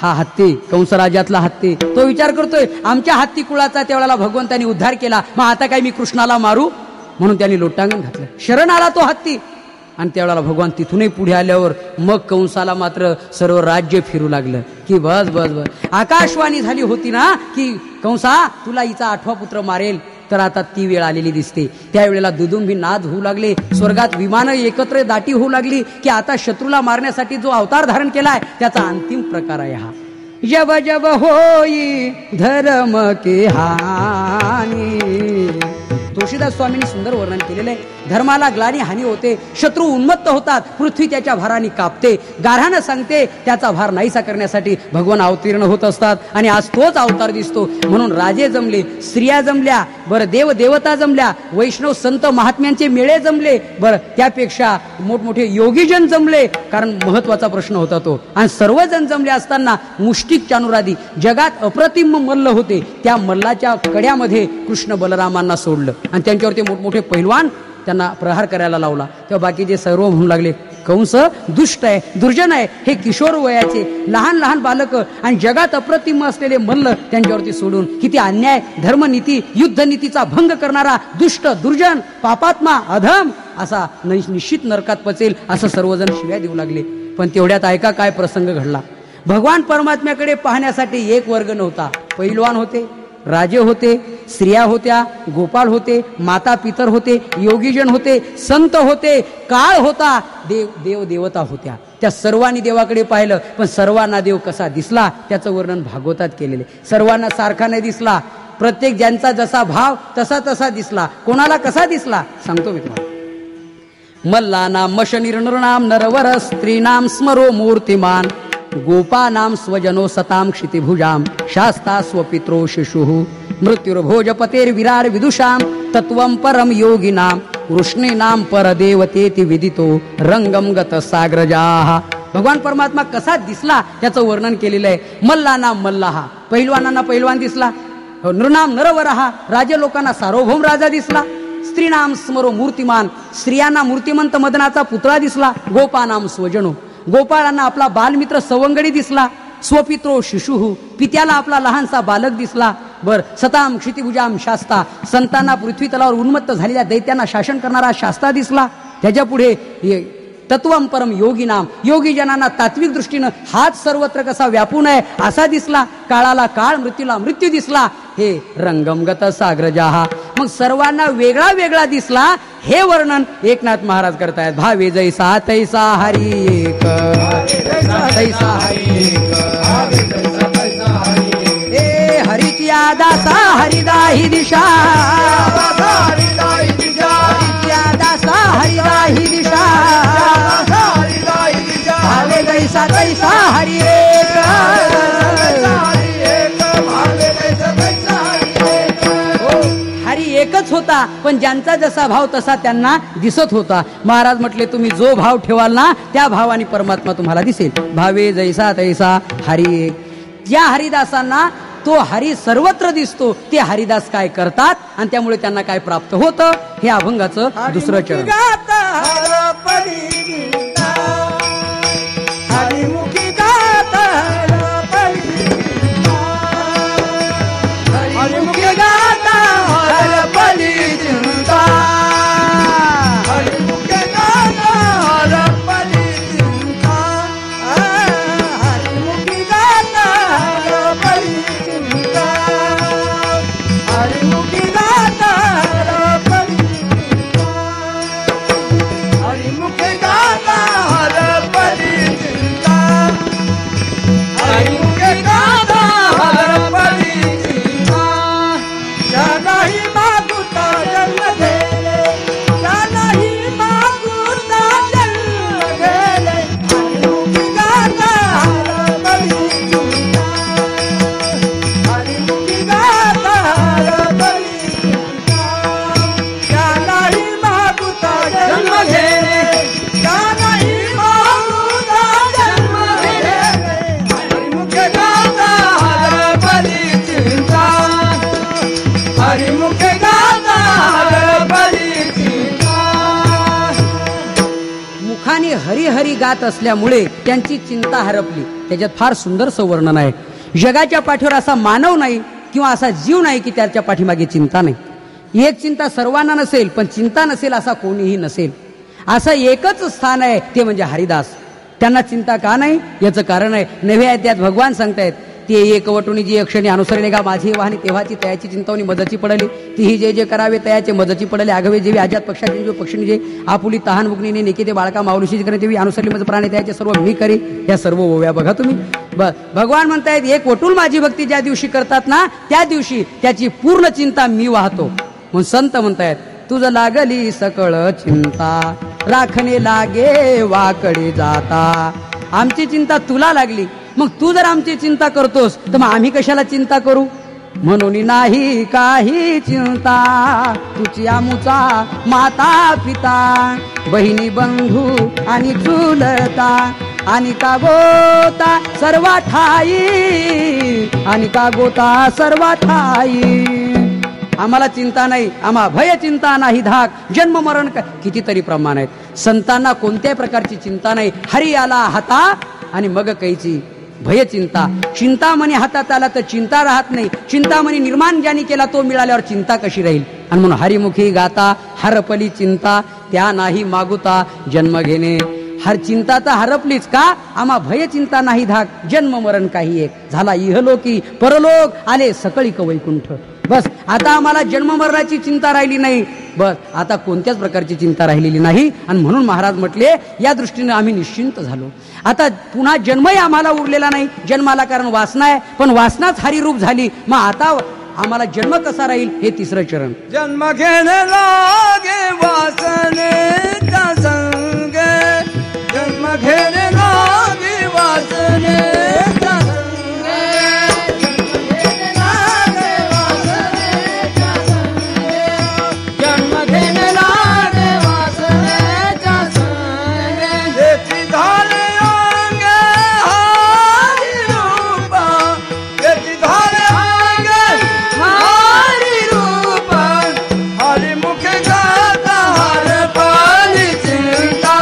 हा हत्ती, कंसराजातला हत्ती, तो विचार करतोय आमच्या हत्ती कुळाचा त्यावेळेला भगवंतांनी उद्धार केला. मग आता काय मी कृष्णाला मारू. म्हणून त्यांनी लोटांगण घातलं. शरण आला तो हत्ती. आणि त्यावेळेला भगवान तिथूनही पुढे आल्यावर मग कंसाला मात्र सर्व राज्य फिरू लागलं की बस बस बस. आकाशवाणी झाली होती ना की कंसा तुला हिचा 8वा पुत्र मारेल. तर आता ती वेळ आलेली दिसते. त्यावेळेला दुदुंभी नाद होऊ लागले. स्वर्गात विमानं एकत्र दाटी होऊ लागली की आता शत्रूला मारण्यासाठी जो अवतार धारण केलाय त्याचा अंतिम प्रकार आहे हा. जब जब होई धर्म के हानी तुळशीदास स्वामींनी सुंदर वर्णन केलेलं आहे. धर्माला ग्लानी हानी होते, शत्रू उन्मत्त होतात, पृथ्वी त्याच्या भाराने कापते. गारहानं सांगते त्याचा भार नाहीसा करण्यासाठी भगवान अवतीर्ण होत असतात आणि आज तोच अवतार दिसतो. म्हणून राजे जमले, स्त्रिया जमल्या, बरं देव देवता जमल्या, वैष्णव संत महात्म्यांचे मेळे जमले, बरं त्यापेक्षा मोठमोठे योगीजन जमले. कारण महत्वाचा प्रश्न होता तो. आणि सर्वजण जमले असताना मुष्टिक चानुरादी जगात अप्रतिम मल्ल होते. त्या मल्लाच्या कड्यामध्ये कृष्ण बलरामांना सोडलं आणि त्यांच्यावरती मोठमोठे पैलवान त्यांना प्रहार करायला लावला. तेव्हा बाकीचे सर्व म्हणू लागले कंस दुष्ट आहे, दुर्जन आहे. हे किशोर वयाचे लहान लहान बालक आणि जगात अप्रतिम असलेले मल्ल त्यांच्यावरती सोडून किती अन्याय. धर्मनीती युद्धनीतीचा भंग करणारा दुष्ट दुर्जन पापात्मा अधम असा निश्चित नरकात पचेल असं सर्वजण शिव्या देऊ लागले. पण तेवढ्यात ऐका काय प्रसंग घडला. भगवान परमात्म्याकडे पाहण्यासाठी एक वर्ग नव्हता. पैलवान होते, राजे होते, स्त्रिया होत्या, गोपाळ होते, माता पितर होते, योगीजन होते, संत होते, काळ होता, देव देवता होत्या. त्या सर्वांनी देवाकडे पाहिलं. पण सर्वांना देव कसा दिसला त्याचं वर्णन भागवतात केलेले. सर्वांना सारखा नाही दिसला. प्रत्येक ज्यांचा जसा भाव तसा तसा दिसला. कोणाला कसा दिसला सांगतो मी तुम्हाला. मल्लानाम मशनिर्नृणाम नरवर स्त्रीनाम स्मरो मूर्तिमान गोपानाम स्वजनो सताम क्षितिभुजाम शास्ता स्वपित्रो शिशुः मृत्युर्भोजपतेर्विराड विदुषाम तत्वं परम योगिनाम वृष्णीनाम परदेवतेति विदितो रंगम गत साग्रजाः. भगवान परमात्मा कसा दिसला त्याचं वर्णन केलेलं आहे. मल्लानाम मल्लाहा, पैलवानांना पैलवान दिसला. नृणाम नरवरहा, राजे लोकांना सार्वभौम राजा दिसला. स्त्रीनाम स्मरो मूर्तिमान, स्त्रियांना मूर्तिमंत मदनाचा पुतळा दिसला. गोपानाम स्वजनो, गोपाळांना आपला बालमित्र सवंगडी दिसला. स्वपित्रो शिशुः, पित्याला आपला लहानसा बालक दिसला. बर सताम क्षितिभुजाम शास्ता, संतांना पृथ्वी तलावर उन्मत्त झालेल्या दैत्यांना शासन करणारा शास्ता दिसला. त्याच्या पुढे तत्वम परम योगिनाम, योगीजनांना तात्विक दृष्टीनं हाच सर्वत्र कसा व्यापून आहे असा दिसला. काळाला काळ, मृत्यूला मृत्यू दिसला. हे रंगमगत साग्रजाहा. मग सर्वांना वेगळा वेगळा दिसला. हे वर्णन एकनाथ महाराज करतायत. भावे जैसा तैसा हरी एक, तैसा हरी एक, हे हरीची दासा हरिदाही दिशा, हरीच्या दासा हरिदाही दिशा, भावे जैसा तैसा हरी एक. हरी एकच होता पण ज्यांचा जसा भाव तसा त्यांना दिसत होता. महाराज म्हटले तुम्ही जो भाव ठेवाल ना त्या भावाने परमात्मा तुम्हाला दिसेल. भावे जैसा तैसा हरी एक. ज्या हरिदासांना तो हरी सर्वत्र दिसतो ते हरिदास काय करतात आणि त्यामुळे त्यांना काय प्राप्त होतं हे अभंगाचं दुसरं चरण. हरी हरी गात असल्यामुळे त्यांची चिंता हरपली. त्याच्यात फार सुंदरसं वर्णन आहे. जगाच्या पाठीवर असा मानव नाही किंवा असा जीव नाही की त्याच्या पाठीमागे चिंता नाही. एक चिंता सर्वांना नसेल पण चिंता नसेल असा कोणीही नसेल. असं एकच स्थान आहे ते म्हणजे हरिदास. त्यांना चिंता का नाही याचं कारण आहे. नव्या अध्यायात भगवान सांगतायत ते एकवटुनी जी अक्षणी अनुसरले गा माझी वाहनी तेव्हाची तयाची चिंतावणी मदची पडली. तीही जे जे करावे तयाचे मदची पडले. आगवे जेवी आजात पक्षाची जो पक्षिणी जे आपुली तहान बुकणीने नेके ते बाळका माऊलीशी करे तेवी अनुसरली मज प्राणी तयाचे सर्व मी करी. या सर्व ओव्या बघा तुम्ही. भगवान म्हणतायत एक वटूल माझी भक्ती ज्या दिवशी करतात ना त्या दिवशी त्याची पूर्ण चिंता मी वाहतो. म्हणून संत म्हणतायत, तुझ लागली सकळ चिंता राखणे लागे वाकडे जाता. आमची चिंता तुला लागली, मग तू जर आमची चिंता करतोस तर मग आम्ही कशाला चिंता करू. म्हणून नाही काही चिंता तुझी आमुचा माता पिता बहिणी बंधू आणि चुलता आणि का गोता सर्व ठाई आणि का गोता सर्व ठाई. आम्हाला चिंता नाही, आम्हा भय चिंता नाही धाक जन्म मरण कितीतरी प्रमाण आहेत. संतांना कोणत्याही प्रकारची चिंता नाही. हरी आला हाता आणि मग कैची भय चिंता. चिंतामणी हातात आला तर चिंता राहत नाही. चिंतामणी निर्माण ज्याने केला तो मिळाल्यावर चिंता कशी राहील. आणि म्हणून हरिमुखी गाता हरपली चिंता त्या नाही मागुता जन्म घेणे. हर चिंता तर हरपलीच का, आम्हा भय चिंता नाही धाक जन्म मरण काही एक. झाला इहलोकी परलोक आले सकळी वैकुंठ. बस आता आम्हाला जन्म मरणाची चिंता राहिली नाही. बस आता कोणत्याच प्रकारची चिंता राहिलेली नाही. आणि म्हणून महाराज म्हटले या दृष्टीने आम्ही निश्चिंत झालो. आता पुन्हा जन्मही आम्हाला उरलेला नाही. जन्माला कारण वासना आहे, पण वासनाच हरिरूप झाली. मग आता आम्हाला जन्म कसा राहील हे तिसरं चरण. जन्म घेणे लागे वासनेचा संग, जन्म घेणे लागे वासनेचा संग, जन्म घेणे लागे वासनेचा संग, येती झाले अंग हरी रूपा, येती झाले अंग हरी रूपा, हरिमुखी गाता हरपली चिंता,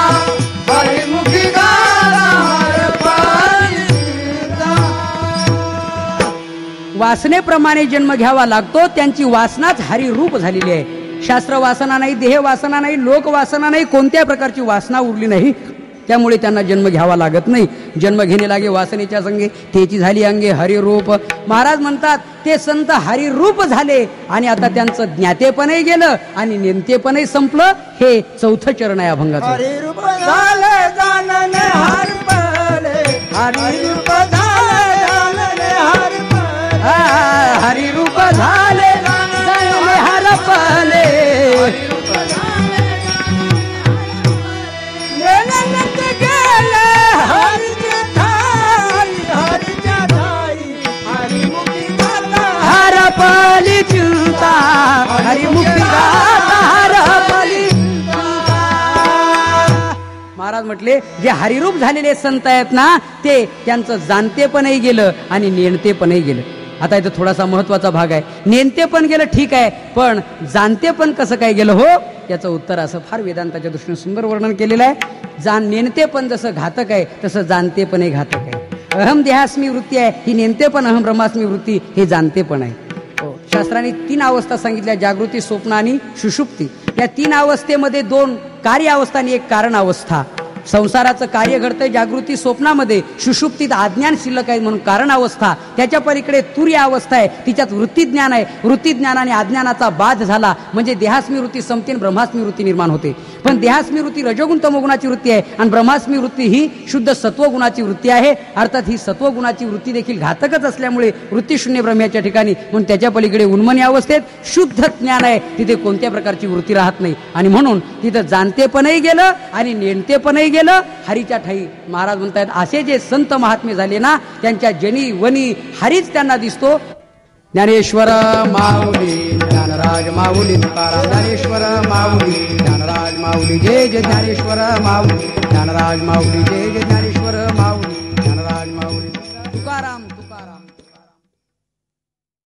हरिमुखी गाता हरपली चिंता. वासनेप्रमाणे जन्म घ्यावा लागतो. त्यांची वासनाच हरिरूप झालेली आहे. शास्त्र वासना नाही, देह वासना नाही, लोक वासना नाही, कोणत्या प्रकारची वासना उरली नाही. त्यामुळे त्यांना जन्म घ्यावा लागत नाही. जन्म घेणे लागे वासनेच्या संगे त्याची झाली अंगे हरिरूप. महाराज म्हणतात ते संत हरिरूप झाले आणि आता त्यांचं ज्ञातेपणही गेलं आणि नेमतेपणही संपलं. हे चौथं चरण आहे अभंगाचं. हरिरूप झाले जानने हरपले, हरिरूप झाले जानने हरपले, हरिरूप झाले जानने हरपले, मेलनत गेले हरिचे ठाई, हरिच्या ठाई, हरिमुखी गाता हरपली चिंता, हरिमुखी गाता हरपली चिंता. महाराज म्हटले जे हरिरूप झालेले संत आहेत ना ते त्यांचं जाणतेपणही गेलं आणि नेणतेपणही गेलं. आता इथं थोडासा महत्वाचा भाग आहे. नेणते पण गेलं ठीक आहे, पण जाणते पण कसं काय गेलं हो, याचं उत्तर असं फार वेदांताच्या दृष्टीने सुंदर वर्णन केलेलं आहे. नेणते पण जसं घातक आहे तसं जाणते पण घातक आहे. अहम देहास्मी वृत्ती आहे ही नेणते पण, अहम ब्रह्मास्मी वृत्ती हे जाणते पण आहे. शास्त्राने 3 अवस्था सांगितल्या, जागृती, स्वप्न आणि सुषुप्ती. या 3 अवस्थेमध्ये 2 कार्य अवस्था आणि 1 कारण अवस्था. संसाराचं कार्य घडतंय जागृती स्वप्नामध्ये, सुषुप्तीत अज्ञान शिल्लक आहे म्हणून कारण अवस्था. त्याच्या पलीकडे तुर्य अवस्था आहे, तिच्यात वृत्ती ज्ञान आहे. वृत्ती ज्ञानाने अज्ञानाचा बाध झाला म्हणजे देहास्मी वृत्ती संपते, ब्रह्मास्मी वृत्ती निर्माण होते. पण देहास्मी वृत्ती रजोगुण तमोगुणाची वृत्ती आहे आणि ब्रह्मास्मी वृत्ती ही शुद्ध सत्वगुणाची वृत्ती आहे. अर्थात ही सत्वगुणाची वृत्ती देखील घातकच असल्यामुळे वृत्तीशून्य ब्रह्म्याच्या ठिकाणी म्हणून त्याच्या पलीकडे उन्मनी अवस्थेत शुद्ध ज्ञान आहे, तिथे कोणत्या प्रकारची वृत्ती राहत नाही. आणि म्हणून तिथं जाणतेपणही गेलं आणि नेणतेपणही गेलं. हरीच्या ठाई महाराज म्हणतात असे जे संत महात्मे झाले ना त्यांच्या जनी वनी हरीच त्यांना दिसतो. ज्ञानेश्वर माऊली ज्ञानराज माऊली तुकाराम, ज्ञानेश्वर माऊली ज्ञानराज माऊली, जय जय ज्ञानेश्वर माऊली ज्ञानराज माऊली, जय जय ज्ञानेश्वर माऊली ज्ञानराज माऊली.